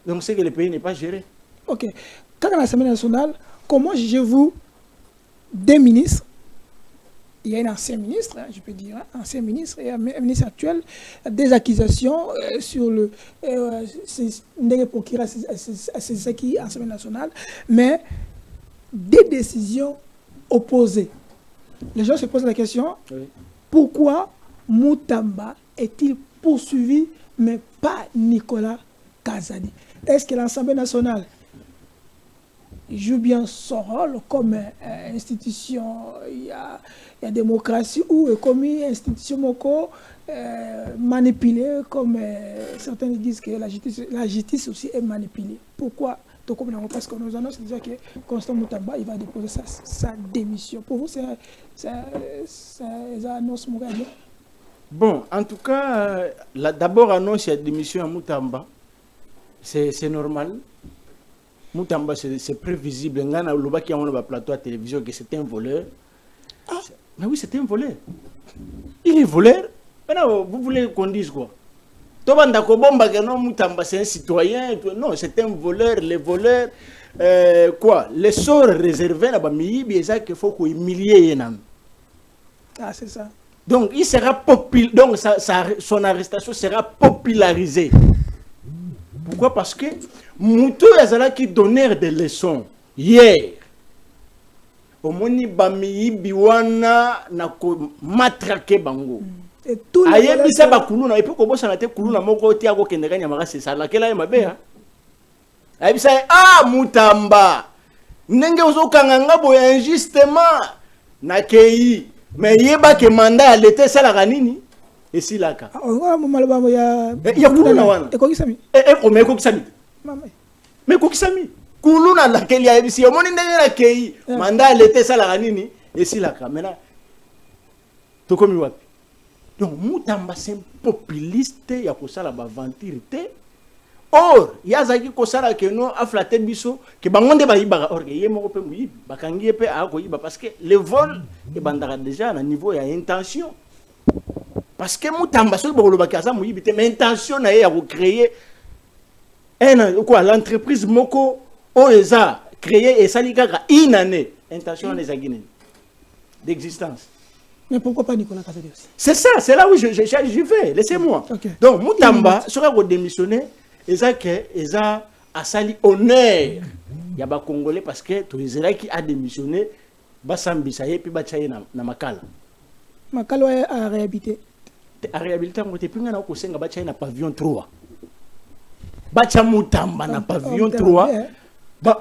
Speaker 5: Donc c'est que le pays n'est pas géré.
Speaker 1: Ok. Quand à l'Assemblée nationale, comment jugez-vous des ministres? Il y a un ancien ministre, je peux dire, ancien ministre et un ministre actuel, des accusations sur le c'est qui l'Assemblée nationale, mais des décisions opposées. Les gens se posent la question, pourquoi Mutamba est-il poursuivi, mais pas Nicolas Kazadi? Est-ce que l'Assemblée nationale joue bien son rôle comme institution, il y a démocratie, ou comme institution manipulée, comme certains disent que la justice aussi est manipulée? Pourquoi? Parce que nous annonçons déjà que Constant Mutamba il va déposer sa démission. Pour vous, c'est annonce morale?
Speaker 5: Bon, en tout cas, d'abord annonce la démission à Mutamba, c'est normal. Mutamba, c'est prévisible. On a un plateau à télévision que c'est un voleur. Mais oui, c'est un voleur. Il est voleur. Maintenant, vous voulez qu'on dise quoi? Mutamba, c'est un citoyen. Non, c'est un voleur. Les voleurs, quoi? Les sorts réservés à Bamibi, c'est qu'il faut qu'on humilie.
Speaker 1: Ah, c'est ça.
Speaker 5: Donc, il sera donc son arrestation sera popularisée. Pourquoi? Parce que Moutou Yazala qui donnait des leçons hier. Au moni Bamiyi Biwana na matraqué bango. Et tout le monde. Bisa bakuluna et puis comment ça n'a été kuluna moko ti ako kendeka nyamaka c'est ça la kela mabe ha. Ayebisa Mutamba. Ndenge ozokanga boya injustement na kei mais yeba ke mandat l'été ça la kanini. Et si là ka. Il y a kuluna wana. Mais kokisami kuluna la keli ya ebisi yo moni ndenge na kei mandat l'été ça la kanini. Et si là ka maintenant to komi wapi? Donc Mutamba c'est un populiste ya kosala ba ventirité. Or yazaki kosala ke no aflater biso ke bangonde ba yibaka or ke yemo ko pe muyibi bakangi pe a ko yiba parce que le vol e bandara déjà na niveau ya intention. Parce que Mutamba so bo lo bakaza muyibi te mais intention na ya ko créer l'entreprise moko oeza créer et salikaka une année intention les aguinen d'existence.
Speaker 1: Mais pourquoi pas Nicolas Kazadi aussi? C'est
Speaker 5: ça, c'est là où je vais. Laissez-moi. Okay. Donc Mutamba sera démissionné. Ils a sali honneur. Il y a des Congolais parce que tous les Israéliens qui a démissionné, Bassambisa et puis Bachaye na Makala.
Speaker 1: Makala a réhabilité.
Speaker 5: A réhabilité, on était plus dans le Bachaye na pavillon 3. Bacha Mutamba na pavillon 3.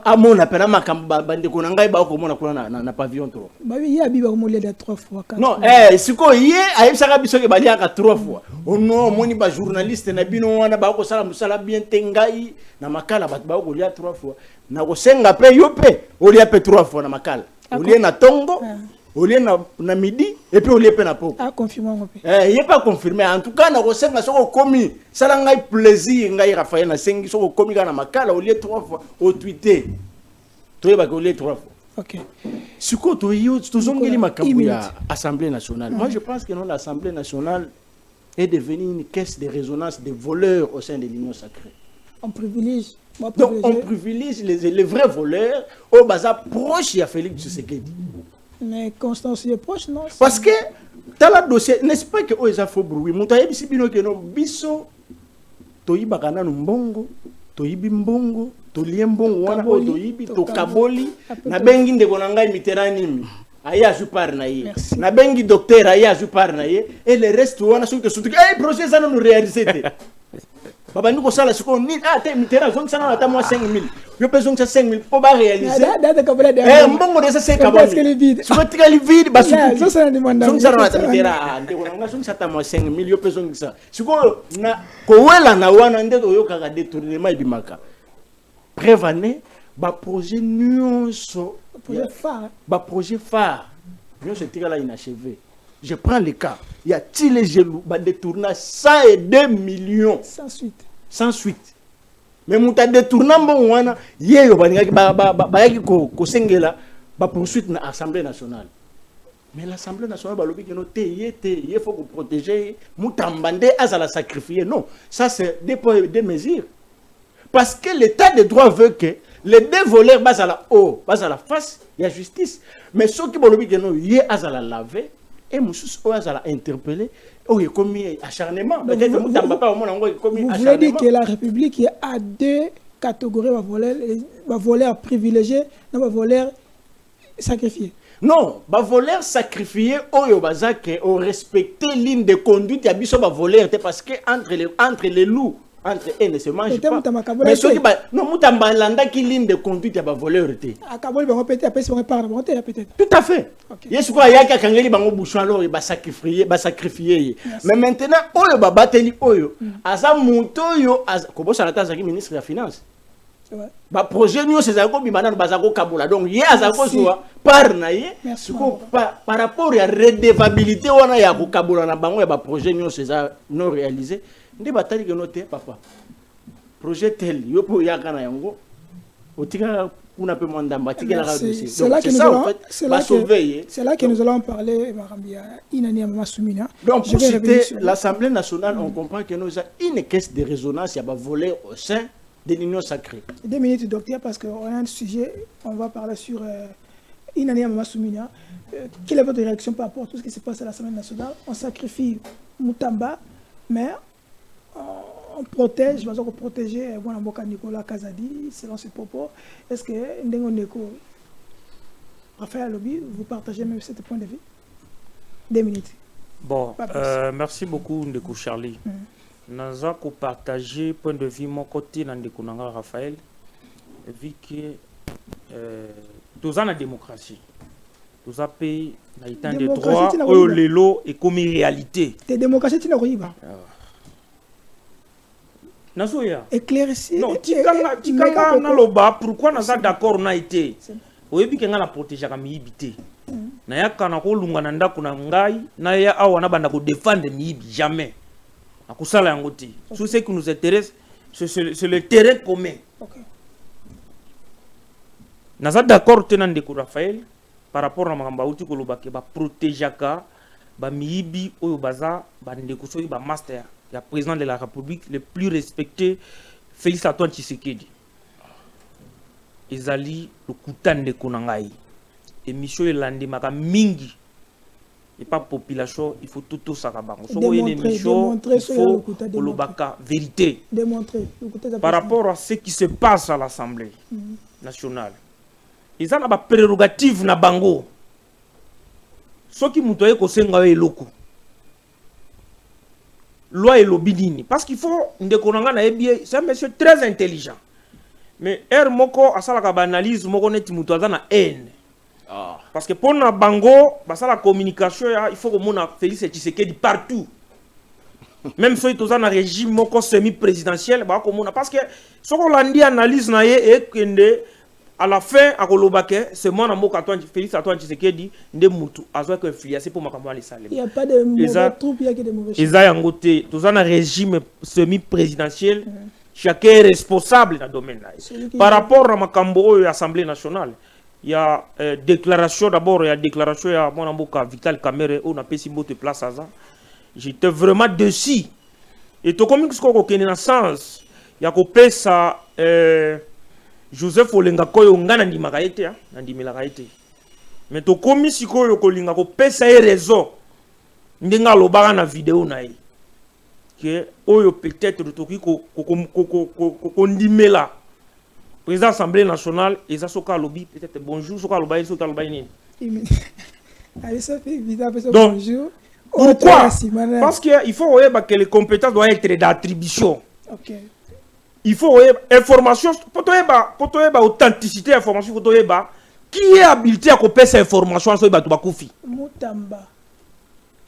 Speaker 5: Amon appelle Makamba bande konangai ba ko mona kuna na pavillon 3.
Speaker 1: Ba oui ya biba ko molé 3 fois 4.
Speaker 5: Non, siko yé ayeb saka biso ke bali aka 3 fois. Oh non, moni ba journaliste na bino wana ba ko sala musala bien tengai na Makala ba ko lia 3 fois. Na ko senga pe yo pe, o lia pe 3 fois na Makala. O lia na Tongo, o lia na Midi et puis o lia pe na Poko.
Speaker 1: Ah confirmé on pe.
Speaker 5: Il est pas confirmé. En tout cas na ko senga soko komi, sala ngai plaisir ngai Raphaël na sengi soko komi na Makala o lia 3 fois au Twitter. Tu vas coller 3 fois.
Speaker 1: Ok.
Speaker 5: Ce que tu as Assemblée nationale. Moi, je pense que l'Assemblée nationale est devenue une caisse de résonance des voleurs au sein de l'Union sacrée.
Speaker 1: On privilégie.
Speaker 5: Donc, on privilégie les vrais voleurs au bazar proche de Félix Tshisekedi.
Speaker 1: Mais Constance est proche, non?
Speaker 5: Parce que dans le dossier, n'est-ce pas que Oeza faut bruit? Moutaye bisibino que no biso toyiba kana mbongo, toyibi mbongo, tolie mbongo wana o toyibi to kaboli na bengi ndeko na ngai Mitterrand aya ajupar na ye. Na bengi docteur aya ajupar na ye et le reste wana sont que surtout eh projet ça nous réaliser te. Baba ndiko sala siko ni te Mitterrand zong sana ata moi 5000. Yo pe zong 5000 pour ba réaliser. Mbongo de ça c'est kaboli. Parce que le vide. Sur le vide ba
Speaker 1: zong sana demande.
Speaker 5: Zong sana ata Mitterrand ndeko na zong sata moi 5000 yo pe zong ça. Siko na ko wela na wana ndeko yo kaka détournement ibimaka. Prévané ba projet nyonso projet phare nyonso etikala inachevé. Je prends le cas. Y a-t-il les jaloux ba détourner 102 millions sans suite. Mais muta détourner bon wana yeyo baningaki ba yaki ko sengela ba poursuite na Assemblée nationale. Mais l'Assemblée nationale ba lobi que no il faut que protéger mutambande azala sacrifier. Non, ça c'est des mesures. Parce que l'état de droit veut que les deux voleurs basent à la face, il y a justice. Mais ceux qui veulent dire que non, il y a à la laver, et Moussous à la interpeller, il y a commis acharnement.
Speaker 1: Vous voulez dire que la République a deux catégories de voleurs privilégiés et de voleurs sacrifiés.
Speaker 5: Non, les voleurs sacrifiés, ont respecté ligne de conduite, il y a voleurs parce que entre les loups, entre eux ne se mange pas. Mais ceux qui non mutamba landa qui ligne de conduite ya ba voleur te.
Speaker 1: Akaboli bango pété après si on parle peut-être.
Speaker 5: Tout à fait. Yesu ko yaka kangeli bango bouchon alors ba sacrifier. Mais maintenant oyo ba bateli oyo aza muto yo ko ça la ministre de la finance. Ba projet nyo c'est zako bimana bazako kabula donc ye azako soa par na ye par rapport à redevabilité wana ya ko kabula na bango ya ba projet nyo c'est non réalisé. Ndi batali que noté papa projet tel yo po yakana yango otika kuna pe mandamba tika la dossier.
Speaker 1: C'est là que nous allons parler Marambia Inani Mama Soumina.
Speaker 5: Donc pour citer l'Assemblée nationale, on comprend que nous avons une caisse de résonance il y a volé au sein de l'union sacrée.
Speaker 1: 2 minutes docteur parce qu'on a un sujet, on va parler sur Inani Mama Soumina. Quelle est votre réaction par rapport à tout ce qui se passe à l'Assemblée nationale? On sacrifie Moutamba mais on protège, on va protéger Nicolas Kazadi, selon ses propos. Est-ce que Ndengo Neko, Raphaël Lobby, vous partagez même ce point de vue? 2 minutes.
Speaker 6: Bon, merci beaucoup Ndeko Charlie. Nous avons partagé point de vue mon côté dans Ndeko Nanga Raphaël, vu que nous avons la démocratie. Nous avons payé des droits, les lots et comme réalité.
Speaker 1: La démocratie, tu n'as pas. Éclairci.
Speaker 6: Non, Tikanga Naloba, pourquoi nous sommes d'accord on a été? Oui, bien qu'on a protégé comme ibité. Naya kana ko lunga nanda kuna ngai, naya awana banda ko défendre mibi jamais. Akusala yangoti. Tout ce qui nous intéresse, c'est le terrain commun. Nous sommes d'accord tenant de Raphaël par rapport à Mangamba Uti Kolobake, ba protéger ka, ba mibi oyo baza, ba ndeko soyi ba master. Le président de la République le plus respecté, Félix Antoine Tshisekedi. Ezali le Koutan de Konangai. Et Michel Elandi Maka Mingi. Et pas population, il faut tout ça. Il faut le baka vérité. Par rapport à ce qui se passe à l'Assemblée nationale. Ils ont une prérogative na bango. Ce qui moutoye ko senga e loko. Loi et l'obidini. Parce qu'il faut, c'est un monsieur très intelligent. Mais moko asala analyse moko neti mutuaza na haine. Parce que pour na bango, la communication, il faut que mon Félix Tshisekedi partout. Même si tu as un régime moko semi-présidentiel, parce que ce qu'on a dit analyse na et que à la fin à Kolobake, c'est moi Félix Antoine Tshisekedi de mutu azo que influencé pour makambo les salaires.
Speaker 1: Il y a pas de mauvais troupes, il y a que des mauvais.
Speaker 6: Ils ont ngoté, tu as un régime semi-présidentiel, chacun est responsable dans le domaine là. Par rapport à makambo et l'Assemblée nationale, il y a déclaration d'abord, il y a déclaration à mon amboka Vital Kamerhe on a payé si de place à ça. J'étais vraiment dessus. Et tout comme ce qu'on connaît dans sens, il y a coupé ça Joseph Olenga Koyo ngana ndi magaite ya ndi milagaite Mais to komi sikoyo kolinga ko pesa raison. Ndenga lobaka na vidéo na ye. Que oyo peut-être toki ko ndimela. Président Assemblée nationale et ça soka lobby peut-être bonjour soka lobby soka lobby ni.
Speaker 1: Allez ça fait évidemment
Speaker 6: donc
Speaker 1: bonjour.
Speaker 6: Pourquoi? Parce qu'il faut que les compétences doivent être d'attribution.
Speaker 1: OK.
Speaker 6: Il faut information pour toi authenticité information pour toi qui est habilité à copier ces informations sur ba Bakoufi.
Speaker 1: Moutamba.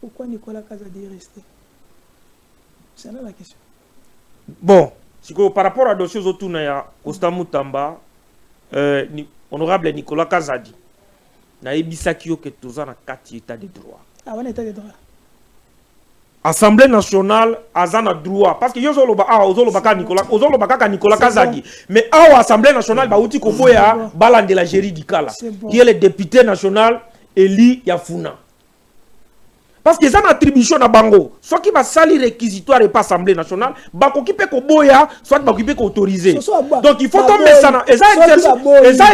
Speaker 1: Pourquoi Nicolas Kazadi est resté? C'est là la question.
Speaker 6: Bon, par rapport à dossier autour na Costa Moutamba, honorable Nicolas Kazadi na ebisaki yo que toza na 4 états de droit.
Speaker 1: Ah, on état de droit.
Speaker 6: Assemblée nationale azana droit parce que yo zoloba Nicolas Kazadi mais Assemblée nationale ba uti ko boya balande la juridicale qui est le député national Eli Yafuna. Parce que ça attribution na bango soit qui va salir réquisitoire et pas Assemblée nationale ba ko kipe ko boya soit ba ko kipe ko autoriser. Donc il faut tomber ça na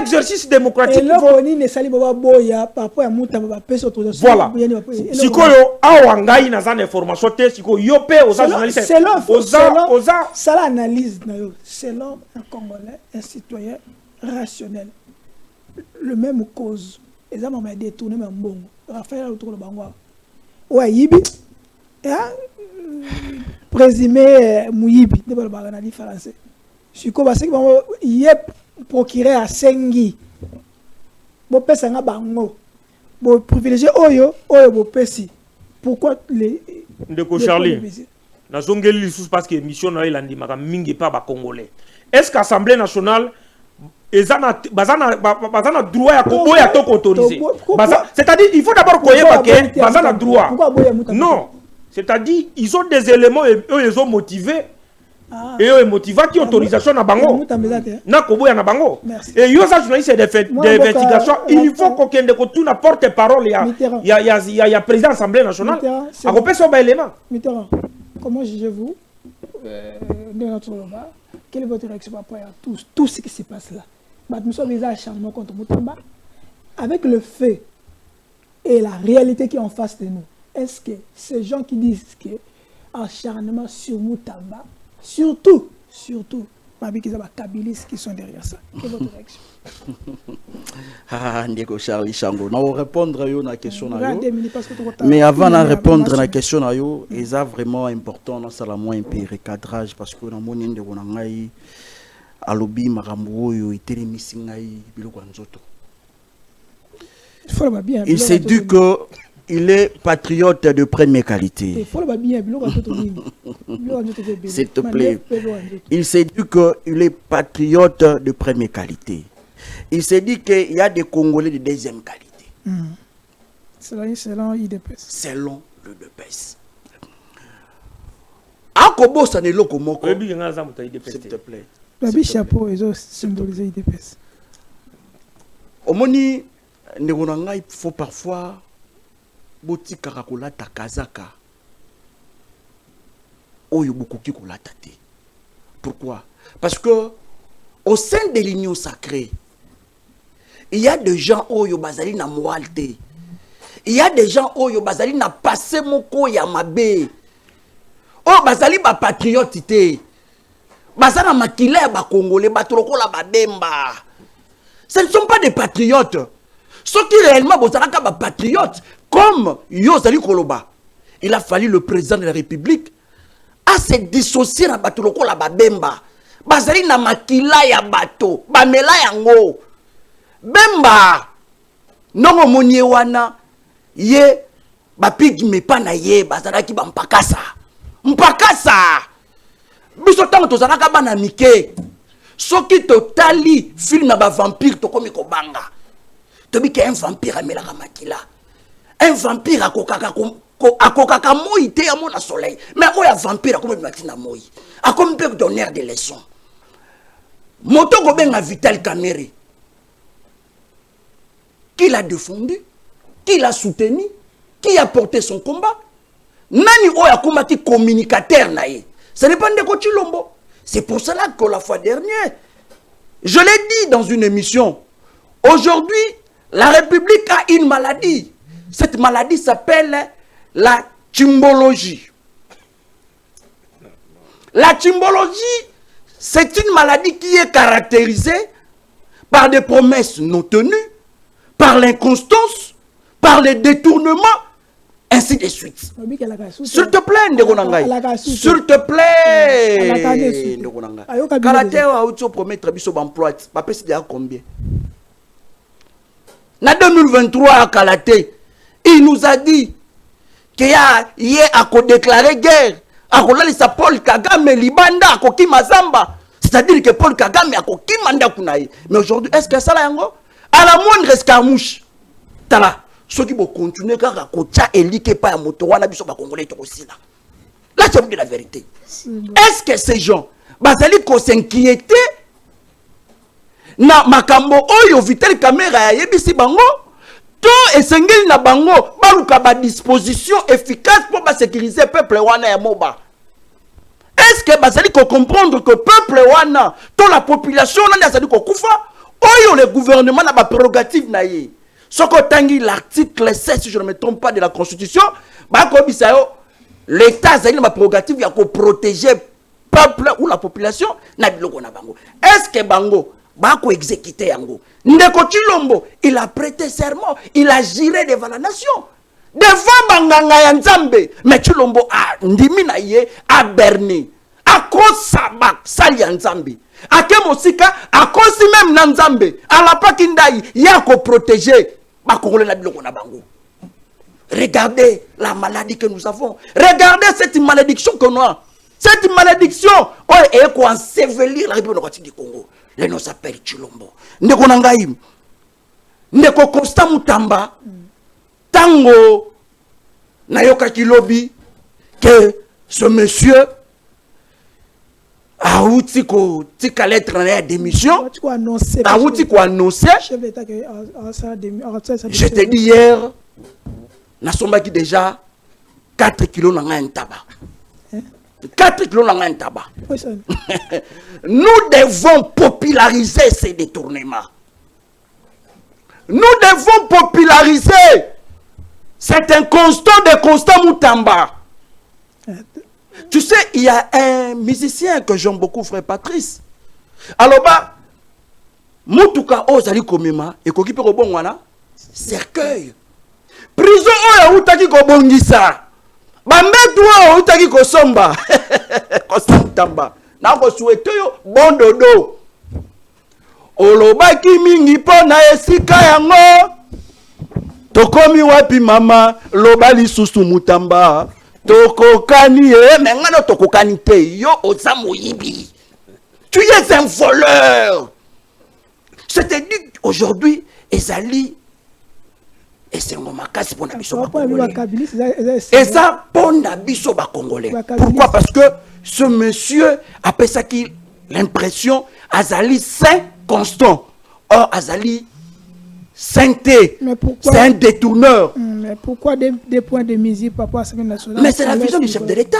Speaker 6: exercice démocratique.
Speaker 1: Voilà.
Speaker 6: Sikoyo awa ngai na zane information te sikoyo yope aux journalistes.
Speaker 1: C'est l'analyse selon un Congolais, un citoyen rationnel. Le même cause. Et ça m'a détourné même bon. Raphaël autour de bango. Ouais, Yibi, présumé Mouyibi, ne pas le dire français. Je suis comme ça, il est procuré à Sengi. Bon, personne n'a bango. Bon, privilégié Oyo, bon, Pessi. Pourquoi les.
Speaker 6: Ndeko Charlie, na zongeli sous parce que mission na ilandi maka mingi pa ba Congolais. Est-ce qu'Assemblée nationale bazana droit à koboya to autorisé. C'est-à-dire il faut d'abord koyeba que bazana droit. Non, c'est-à-dire ils ont des éléments et eux ils ont motivé. Et eux motivé qui autorisation na bango. Na koboya na bango. Et yo ça journaliste d'investigation, il faut qu'on kende ko tout na porte-parole il y a président Assemblée nationale. A kopé so ba élément.
Speaker 1: Comment jugez-vous de notre Loba? Quelle est votre réaction par rapport à tout ce qui se passe là? Nous sommes des acharnements contre Moutamba. Avec le fait et la réalité qui est en face de nous, est-ce que ces gens qui disent que acharnement sur Moutamba, surtout, parmi les Kabylistes qui sont derrière ça, quelle est votre réaction?
Speaker 5: Ndeko Charlie Chango, on va répondre à la question. Mais avant de répondre à la question, c'est vraiment important dans le moins un recadrage parce que dans mon monde on a alobi marambo yo itelemisi ngai biloko nzoto. Il s'est dit que il est patriote de première qualité. S'il te plaît. Il s'est dit qu'il est patriote de première qualité. Il s'est dit qu'il y a des Congolais de deuxième qualité.
Speaker 1: Selon l'IDPS.
Speaker 5: Selon le DPS. Akobo ça n'est pas comme s'il te plaît.
Speaker 1: Le chapeau, ils ont symbolisé l'IDPS.
Speaker 5: Omoni, il faut parfois boti karakola takazaka. Oyo bukuki kola tate. Pourquoi? Parce que au sein de l'union sacrée, il y a des gens oyo bazali na moralité. Il y a des gens oyo bazali na passé moko ya mabe. Oh bazali ba patriote. Bazana makila ba Congolais batolokola ba bemba. Ce ne sont pas des patriotes. Ceux qui réellement bozalaka ba patriotes comme Yozali Koloba. Il a fallu le président de la République à se dissocier na batolokola ba bemba. Bazali na makila ya bato, bamela yango. Bemba nongo monye wana ye ba pigme pa na ye bazalaki ba mpakasa. Mpakasa biso tango tozalaka bana mike soki totali film na ba vampire to komi kobanga tobi ke un vampire amelaka makila un vampire akokaka moi te ya mona soleil mais oya vampire akomi matina moi akomi pe donner des leçons moto go benga Vital Kamerhe qui l'a défendu, qui l'a soutenu, qui a porté son combat. Nani oya komati communicateur naïe. Ce n'est pas Ndeko Chilombo. C'est pour cela que la fois dernière, je l'ai dit dans une émission, aujourd'hui, La République a une maladie. Cette maladie s'appelle la chimbologie. La chimbologie, c'est une maladie qui est caractérisée par des promesses non tenues, par l'inconstance, par les détournements, ainsi de suite. S'il te plaît, Ndegonangai. S'il te plaît, Ndegonangai. Karaté a auto promettre biso d'emploi. Papa c'est déjà combien? En 2023 à Karaté, il nous a dit qu'il y a déclaré guerre. Akolalisa Paul Kagame libanda akoki mazamba. C'est-à-dire que Paul Kagame akoki manda kunaï. Mais aujourd'hui, est-ce que ça là yango? À la moindre escarmouche. Tala. Ceux qui vont continuer car Kocha et Like pas à Motowana biso ba Congolais aussi là. Là, je vous dis la vérité. Est-ce que ces gens, bazali ko s'inquiéter na makambo oyo vitel caméra yebisi bango to esengeli na bango baluka ba disposition efficace pour ba sécuriser peuple wana ya moba? Est-ce que bazali ko comprendre que peuple wana to la population na bazali ko kufa oyo le gouvernement na ba prérogative na ye? Soko tangi l'article 16, si je ne me trompe pas, de la Constitution, l'État a une prérogative de protéger le peuple ou la population. Est-ce que Bango va exécuter Yango? Ndeko Chilombo, il a prêté serment, il a juré devant la nation. Devant Banganga Yanzambe, mais Chilombo a ndiminaye, a berné, a kosabak, sali Yanzambe. A Kemosika, a kosi même Nanzambe, a la Pakindai, ya ko protéger. Regardez la maladie que nous avons. Regardez cette malédiction que nous avons. Cette malédiction est quoi ensevelir la République du Congo. Le nom s'appelle Chilombo. Ndeko Nangaïm. Ndeko Constant Mutamba. Tango. Nayoka Kilobi. Que ce monsieur a outi ko tika lettre na démission. A outi ko annoncer. Je te dis hier, na somba qui déjà 4 kilos na un tabac. 4 kilos na un tabac. Nous devons populariser ces détournements. Nous devons populariser cet inconstant de Constant Mutamba. Tu sais, il y a un musicien que j'aime beaucoup, frère Patrice. Alors, Mutuka Ozali Komima, et Kokipe Robongwana, cercueil. Prison Oya Utaki Kobongisa. Bambetua Utaki Kosomba. Kosantamba. Nako souhaite yo, bon dodo. Olobaki mingi pona esika yango. Tokomi wapi mama, lobali susu Mutamba. Tokokani mengano tokokani te yo ozamo yibi. Tu es un voleur. Je te dis aujourd'hui Ezali et c'est mon makasi pour nabiso ba Congolais. Et ça pour nabiso ba Congolais. Pourquoi? Parce que ce monsieur a ça qui l'impression Azali saint constant. Or Azali sainteté, c'est un détourneur.
Speaker 1: Mais pourquoi des points de musique, papa, national?
Speaker 5: Mais c'est la vision du chef de l'État.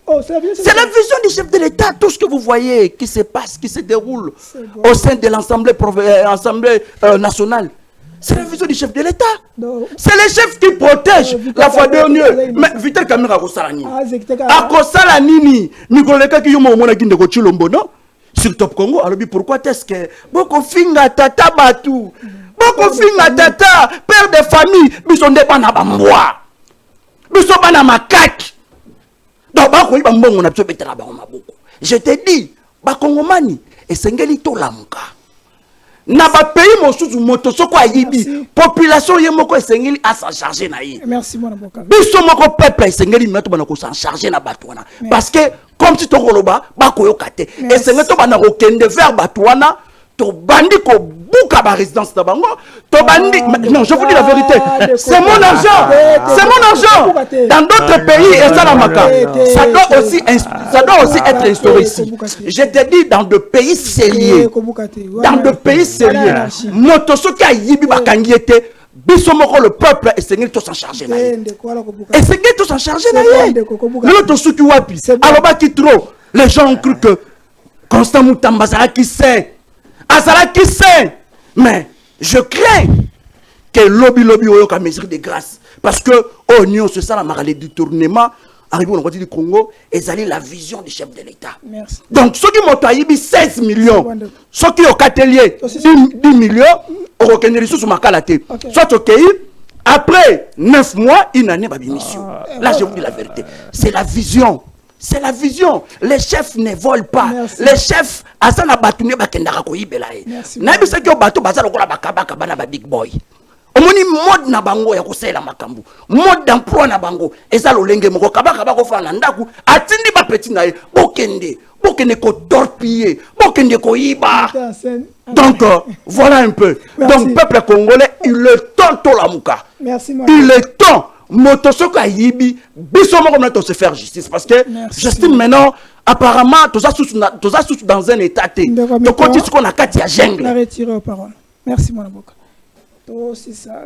Speaker 5: Oh, c'est la vision du chef de l'État. Tout ce que vous voyez qui se passe, qui se déroule au sein de l'Assemblée nationale, c'est la vision du chef de l'État. C'est le chef qui protège la foi dernière. Mais Vital Kamera Kosalani. A Kosalanini, Nikoleka qui yomo mona kinde ko Chilombo, non? Sur Top Congo, alors pourquoi est-ce que Boko Finga Tata Batou? Boko Finga Tata, père de famille, bison de bana bamboa. Bison bana makak. Donc Bako yi bambongo na tso betela ba maboko. Je te dis, ba Kongomani esengeli to lamuka. Na ba pays mosusu moto soko ayibi, population ye moko esengeli a s'en charger na yi.
Speaker 1: Merci mon avocat.
Speaker 5: Biso moko peuple esengeli meto bana ko s'en charger na batwana. Parce que comme si to koloba ba ko yokate. Esengeli to bana ko kende vers batwana. To bandi ko bouka ba résidence de bango to bandi non je vous dis la vérité c'est mon argent dans d'autres pays et ça ça doit aussi être instauré ici. Je te dis dans de pays sérieux moto soki ayibi bakangi ete biso moko le peuple esengeli to s'en charger na ye esengeli to s'en charger na ye le to soki wapi alobaki trop les gens ont cru que Constant Mutamba qui sait Azala qui sait, mais je crains que lobby oyo ka mesure de grâce parce que oignon c'est ça la marque de détournement arrivé au du Congo et ça la vision du chef de l'État.
Speaker 1: Merci.
Speaker 5: Donc ceux qui m'ont aïbi 16 millions, ceux qui ont catelier 10 millions, au reconnaît sur ma calaté. Soit ok, après 9 mois, une année mission. Là je vous dis la vérité, c'est la vision. C'est la vision. Les chefs ne volent pas. Merci. Les chefs, asana batouné bakendaka ko yibelaye. Na bisa ki bato bazalo ko la bakabaka bana ba big boy. Omoni mode na bango ya kosela makambu. Mode d'emploi na bango. Eza lolenge moko kabaka bako fana ndaku atindi ba petit na ye. Bokende ko torpiller, bokende ko yiba. Donc voilà un peu. Merci. Donc peuple congolais, il est temps to la muka.
Speaker 1: Merci moi.
Speaker 5: Il est temps Motosoka yibi, bisomoko na to se faire justice parce que j'estime maintenant apparemment tous dans un état de côté ce qu'on a quatre jungle.
Speaker 1: La retirer aux paroles. Merci mon avocat. Toi aussi ça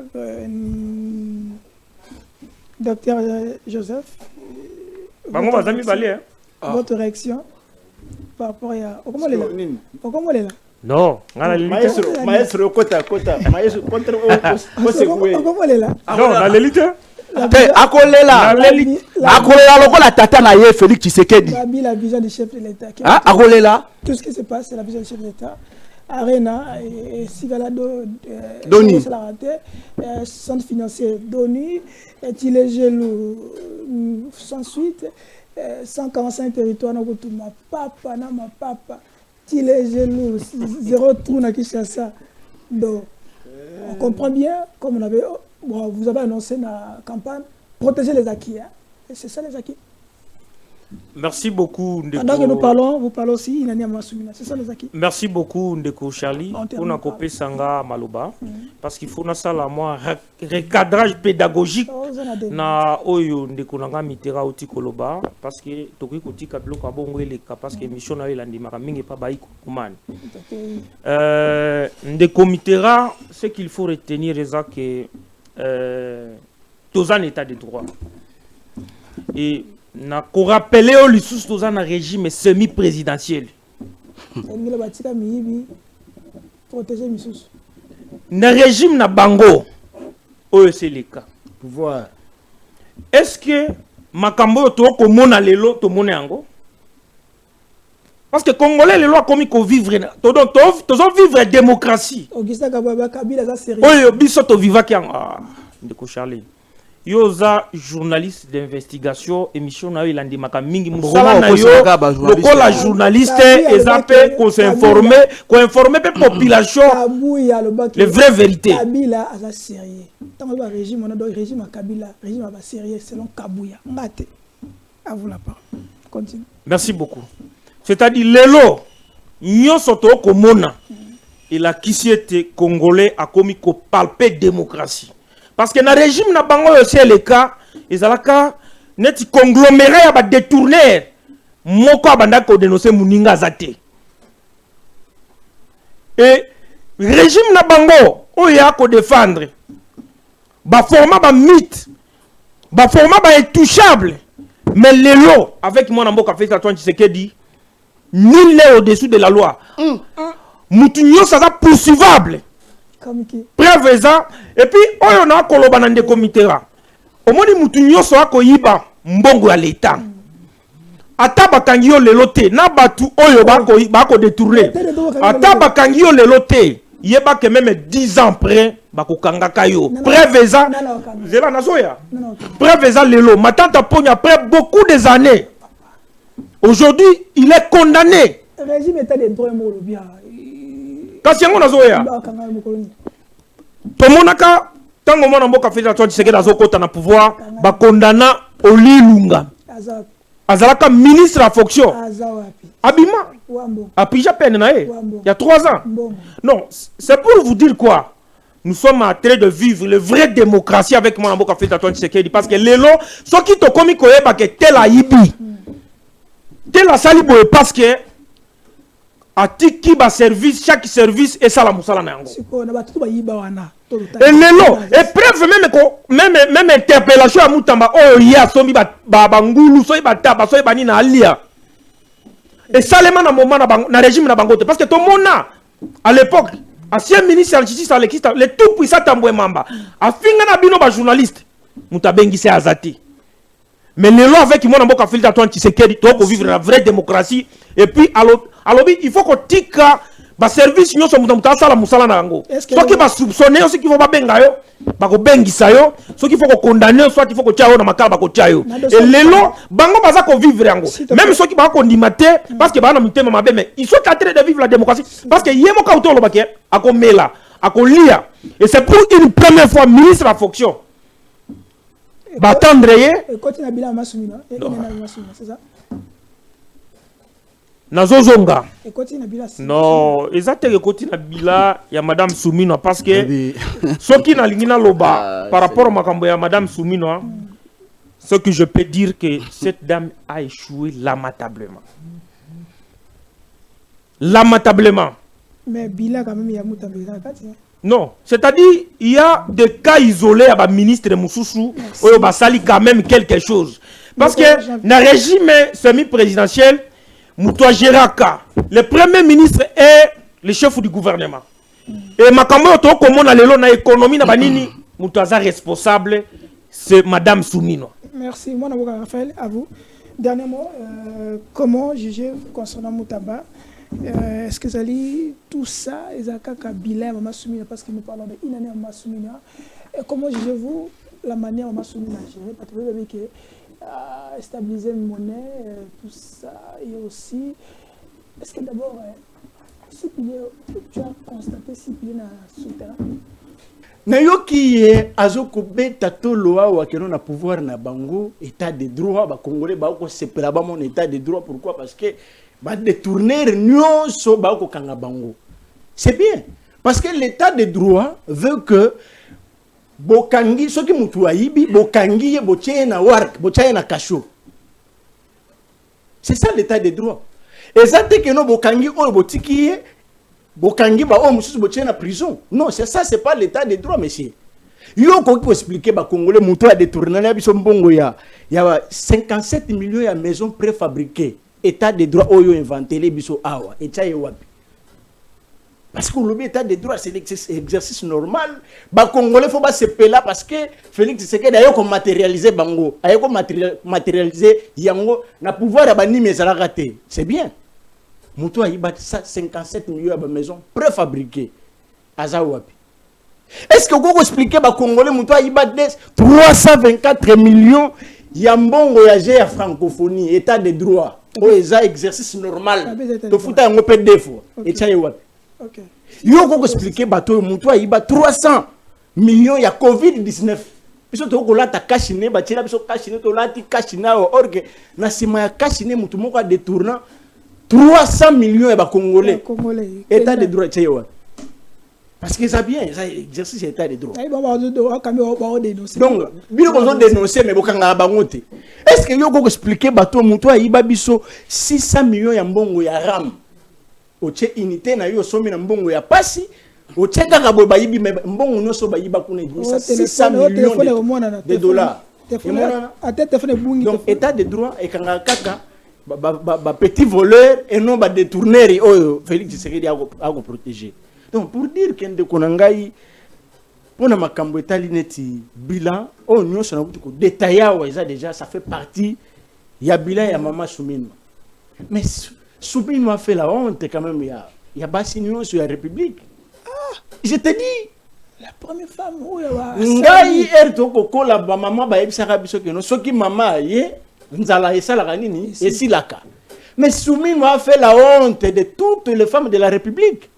Speaker 1: docteur Joseph. Votre réaction par rapport à comment est là?
Speaker 6: Non,
Speaker 7: maestro kota maestro contre
Speaker 1: comment est là?
Speaker 6: Non, la l'élite.
Speaker 5: Akolela lokola tata na ye Félix Tshisekedi.
Speaker 1: La vision du chef de l'État.
Speaker 5: Akolela.
Speaker 1: Tout ce qui se passe, c'est la vision du chef de l'État. Arena et Sigalado
Speaker 5: Doni.
Speaker 1: Centre financier Doni, Tilegelou sans suite, 145 territoires, ma papa, Tilegelou, 0 trou na Kinshasa. Donc, on comprend bien, comme on avait. Bon, vous avez annoncé la campagne, protéger les acquis. Hein? Et c'est ça les acquis.
Speaker 6: Merci beaucoup, Ndeko.
Speaker 1: Pendant que nous parlons, vous parlez aussi, il y a c'est ça les acquis.
Speaker 6: Merci beaucoup, Ndeko Charlie, pour nous couper Sanga Maloba. Parce qu'il faut ça la moi recadrage pédagogique na oyo Ndeko Nanga Mitera Oti Koloba. Parce que Toki Koti Kablo Kabongo et les cas, parce que mission na Elandi Maraming et pas Baï Kouman. Ndeko Mitera, ce qu'il faut retenir, c'est que tous en état de droit. Et na ko rappeler au lissus tous en régime semi-présidentiel. Na régime na bango oyo c'est le cas.
Speaker 7: Pouvoir.
Speaker 6: Est-ce que makambo to ko mona lelo to mona yango? Parce que Congolais les lois comme ko vivre to vivre démocratie.
Speaker 1: Augustin Kababa Kabila za sérieux.
Speaker 6: Oyo biso to vivaki Ndeko Charlie. Yoza journaliste d'investigation émission na ilandi makammingi musala na yo lokola journaliste ezape ko s'informer pe population les vraies vérités.
Speaker 1: Kabila za sérieux. Tant le régime on a donc régime Kabila, régime va sérieux selon Kabouya. Ngate. À vous la parole. Continue.
Speaker 6: Merci beaucoup. C'est-à-dire lelo nyoso to ko mona et la kisiete congolais a commis ko palper démocratie. Parce que dans le régime na bango aussi le cas, ils ont cas net congloméré à détourner moko abanda ko dénoncer muninga zate. Et régime na bango oya ko défendre ba format ba mythe, ba format ba intouchable. Mais lelo avec moi na mboka fait Antoine Tshisekedi, nul n'est au-dessous de la loi. Mutunyo ça poursuivable. Preuve ça et puis oyo na koloba na ndeko Mitera omoni mutu nyoso akoyiba mbongo ya l'État ata bakangi yo lelo te na batu oyo bako détourner ata bakangi yo lelo te yeba que même 10 ans après bakokangaka yo preuve ça zela nazoya preuve ça lelo matanta pogne après beaucoup des années aujourd'hui il est condamné
Speaker 1: régime état de droit mo bien.
Speaker 6: Kasi yango nazoya tomonaka tango mwana mboka Félix Antoine Tshisekedi azokota na pouvoir ba condamna Olilunga azalaka ministre à fonction abima apija peine na ye il y a 3 ans. Non, c'est pour vous dire quoi, nous sommes en train de vivre le vrai démocratie avec mwana mboka Félix Antoine Tshisekedi parce que lelo soki to komi koyeba ke tel ayibi tel asali boye parce que atiki ba service chaque service et ça la musala na yango et lelo et preuve même interpellation à mutamba oh ya sombi ba ngulu so ba taba so ba ni na alia et ça les na moment na régime na bangote parce que tout monde à l'époque ancien ministre en justice Alexis le tout puissant Tambwe Mamba afinga na bino ba journaliste mutabengisi azati mais le loi avec mon amboka filta toi Tshisekedi to ko vivre la vraie démocratie et puis alobi il faut que tika ba service nyoso muta sala musala na ngo soki ba soupçonner aussi qu'il faut ba benga yo ba ko bengisa yo soki faut ko condamner soit il faut ko tia yo na makala ba ko tia yo et lelo bango baza ko vivre yango même soki ba ko ndimate parce que ba na mitema mabe mais ils sont en train de vivre la démocratie parce que yemo ka utolo baké akomela akolia et c'est pour une première fois ministre en fonction batendre ye
Speaker 1: continue bila masumina c'est ça
Speaker 6: Nazozonga. Non, exactement côté na bila ya madame Soumino parce que ce qui na lingina loba par rapport à makambo ya madame Soumino, ce que je peux dire que cette dame a échoué lamentablement. Lamentablement.
Speaker 1: Mais bila quand même il y a mutabila.
Speaker 6: Non, c'est-à-dire il y a des cas isolés à ba ministre Moussoussou ou ba sali quand même quelque chose parce que na régime semi-présidentiel Moutoua Géraka, le premier ministre est le chef du gouvernement. Et Makambo to comme na lelo na économie na banini, Moutoua responsable c'est madame Soumino.
Speaker 1: Merci, mon avocat Raphaël, à vous. Dernier mot, comment juger concernant Moutaba? Est-ce que ça lit tout ça, Ezaka Kabila, Maman Soumina, parce que nous parlons de Inane Maman Soumina. Comment jugez-vous la manière Maman Soumina a géré? Parce que vous avez que stabiliser une monnaie, tout ça, et aussi, est-ce que d'abord, si tu as constaté si il y a un souterrain?
Speaker 7: Nayoki azokobe tato loa wa keno na pouvoir na bango état de droit ba congolais ba ko sepela ba mon état de droit pourquoi parce que ba détourner nyonso ba ko kanga bango c'est bien parce que l'état de droit veut que bokangi soki mutu ayibi bokangi botie na wark botie na kasho c'est ça l'état de droit exactement que no bokangi o botiki bokangi ba o mususu botie na prison non c'est ça c'est pas l'état de droit monsieur yo ko expliquer ba congolais mutu a détourné na biso mbongo ya 57 millions ya maisons préfabriquées état de droit oyo inventé les biso awa et tchaye wapi parce que l'état de droit c'est l'exercice normal ba congolais faut pas se peler parce que Félix Tshisekedi ayo ko matérialiser bango ayo ko matérialiser yango na pouvoir ya bani mesala raté c'est bien mutu ayiba 57 millions de maisons préfabriquées aza wapi est-ce que vous expliquer ba congolais mutu ayiba 324 millions ya mbongo ya ya francophonie état de droit o eza exercice normal to futa yango pe defo et chaye wapi
Speaker 1: OK.
Speaker 7: Yo ko expliquer bato mutu ayiba 300 millions ya COVID-19. Biso to ko lata kashine ba tira biso kashine to lati kashina orgue na sima ya kashine mutu moko a détourner 300 millions ya ba congolais. État de droit tchewa. Parce que ça bien, ça exercice état de droit. Donc, bino ko dénoncer mais bokanga bangote. Est-ce que yo ko expliquer bato mutu ayiba biso 600 millions ya mbongo ya RAM? Oche unité na yo somi na mbongo ya pasi oche kaka boy bayibi mbongo nyonso bayiba kuna 600 millions de dollars donc état de droit et kanga kaka ba petit voleur et non ba détourneur oyo Félix Tshisekedi a ko protéger donc pour dire que ndeko na ngai pona makambo etali neti bilan o nyonso na ko détailler wa déjà ça fait partie ya bilan ya Maman Soumino mais Soumino a fait la honte quand même, il y a Bassignon sur la République. Ah, je te dis.
Speaker 1: La première femme où il
Speaker 7: y a... Ngai ertoko la maman ba ebisaka biso que no soki maman ye nzala esala kanini esilaka. Mais Soumino a fait la honte de toutes les femmes de la République.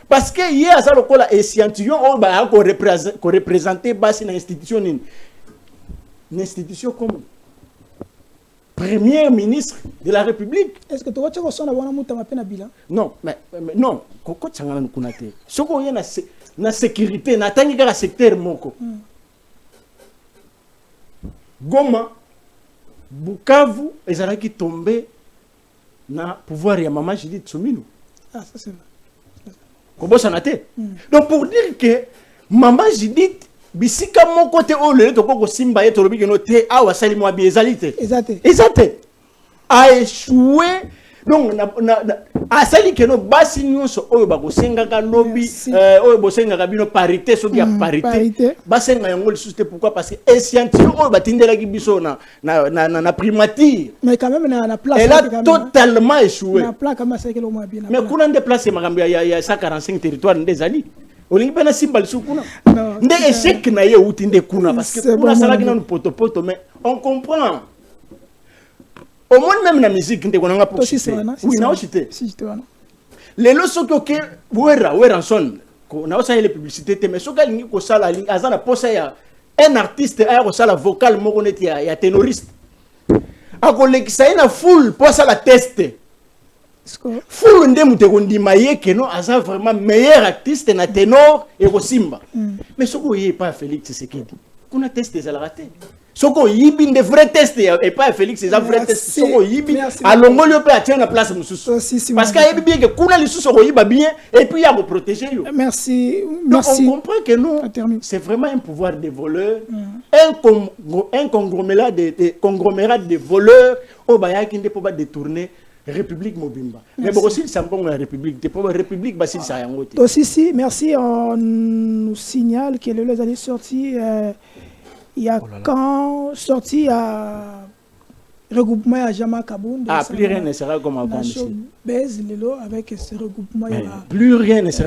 Speaker 7: Parce que hier ça lokola échantillon on ba ko représenter basi na institution ni. Une institution comme Premier ministre de la République.
Speaker 1: Est-ce que tu vois que tu as bilan?
Speaker 7: Non, mais non. Koko tchangana nukunate. Soko y na sécurité, na tangi ka secteur moko. Goma, Bukavu, ezalaki tombé na pouvoir ya Maman Judith Soumino.
Speaker 1: Ah, ça c'est vrai.
Speaker 7: Kobo sanate. Donc pour dire que Maman Judith bisika mon côté o le to ko simba ye to lobi ke no te awa sali mo bi ezalite
Speaker 1: exact
Speaker 7: a échoué donc asali keno basi nyonso oyo bakosengaka lobby oyo bosengaka bino parité soki ya parité basenga yango lisusu te. Pourquoi? Parce que échantillon oyo batindelaki biso na primature
Speaker 1: mais quand même na place
Speaker 7: elle a totalement échoué.
Speaker 1: Na place comme ça que le mois bien
Speaker 7: mais kuna nde place makambo ya 145 territoires ndezali olingi pena simba lisusu kuna nde échec na ye uti nde kuna parce que kuna salaki na poto mais on comprend. Au moins même la musique nde konanga pour citer. Oui, na citer. Les loso que wera son ko na osa les publicités mais soka lingi ko sala lingi azana posa ya un artiste a ko sala vocal moko neti ya ténoriste. Akolekisa ina full posa la teste. Full nde muteko ndima ye keno aza vraiment meilleur artiste na ténor et ko simba. Mais soko yé pas Félix Tshisekedi. Kuna teste za la raté. Soko yibi de vrai test et pas Félix c'est un vrai test. Soko yibi à l'ongolio peut atteindre la place mususu. Parce qu'il y a bien que kuna li soko yiba bien et puis il y a pour protéger yo.
Speaker 1: Merci.
Speaker 7: Donc on comprend que non, c'est vraiment un pouvoir des voleurs, un conglomérat de voleurs au baya qui ne peut pas détourner République Mobimba. Mais bon aussi ça me la République, c'est pas République Basile Sayangote.
Speaker 1: Aussi si merci, on nous signale que les années sorties il y a quand sorti à regroupement à Jama Kaboun.
Speaker 7: Ah, plus rien ne sera comme avant.
Speaker 1: Baise Lelo avec ce regroupement.
Speaker 7: Plus rien ne sera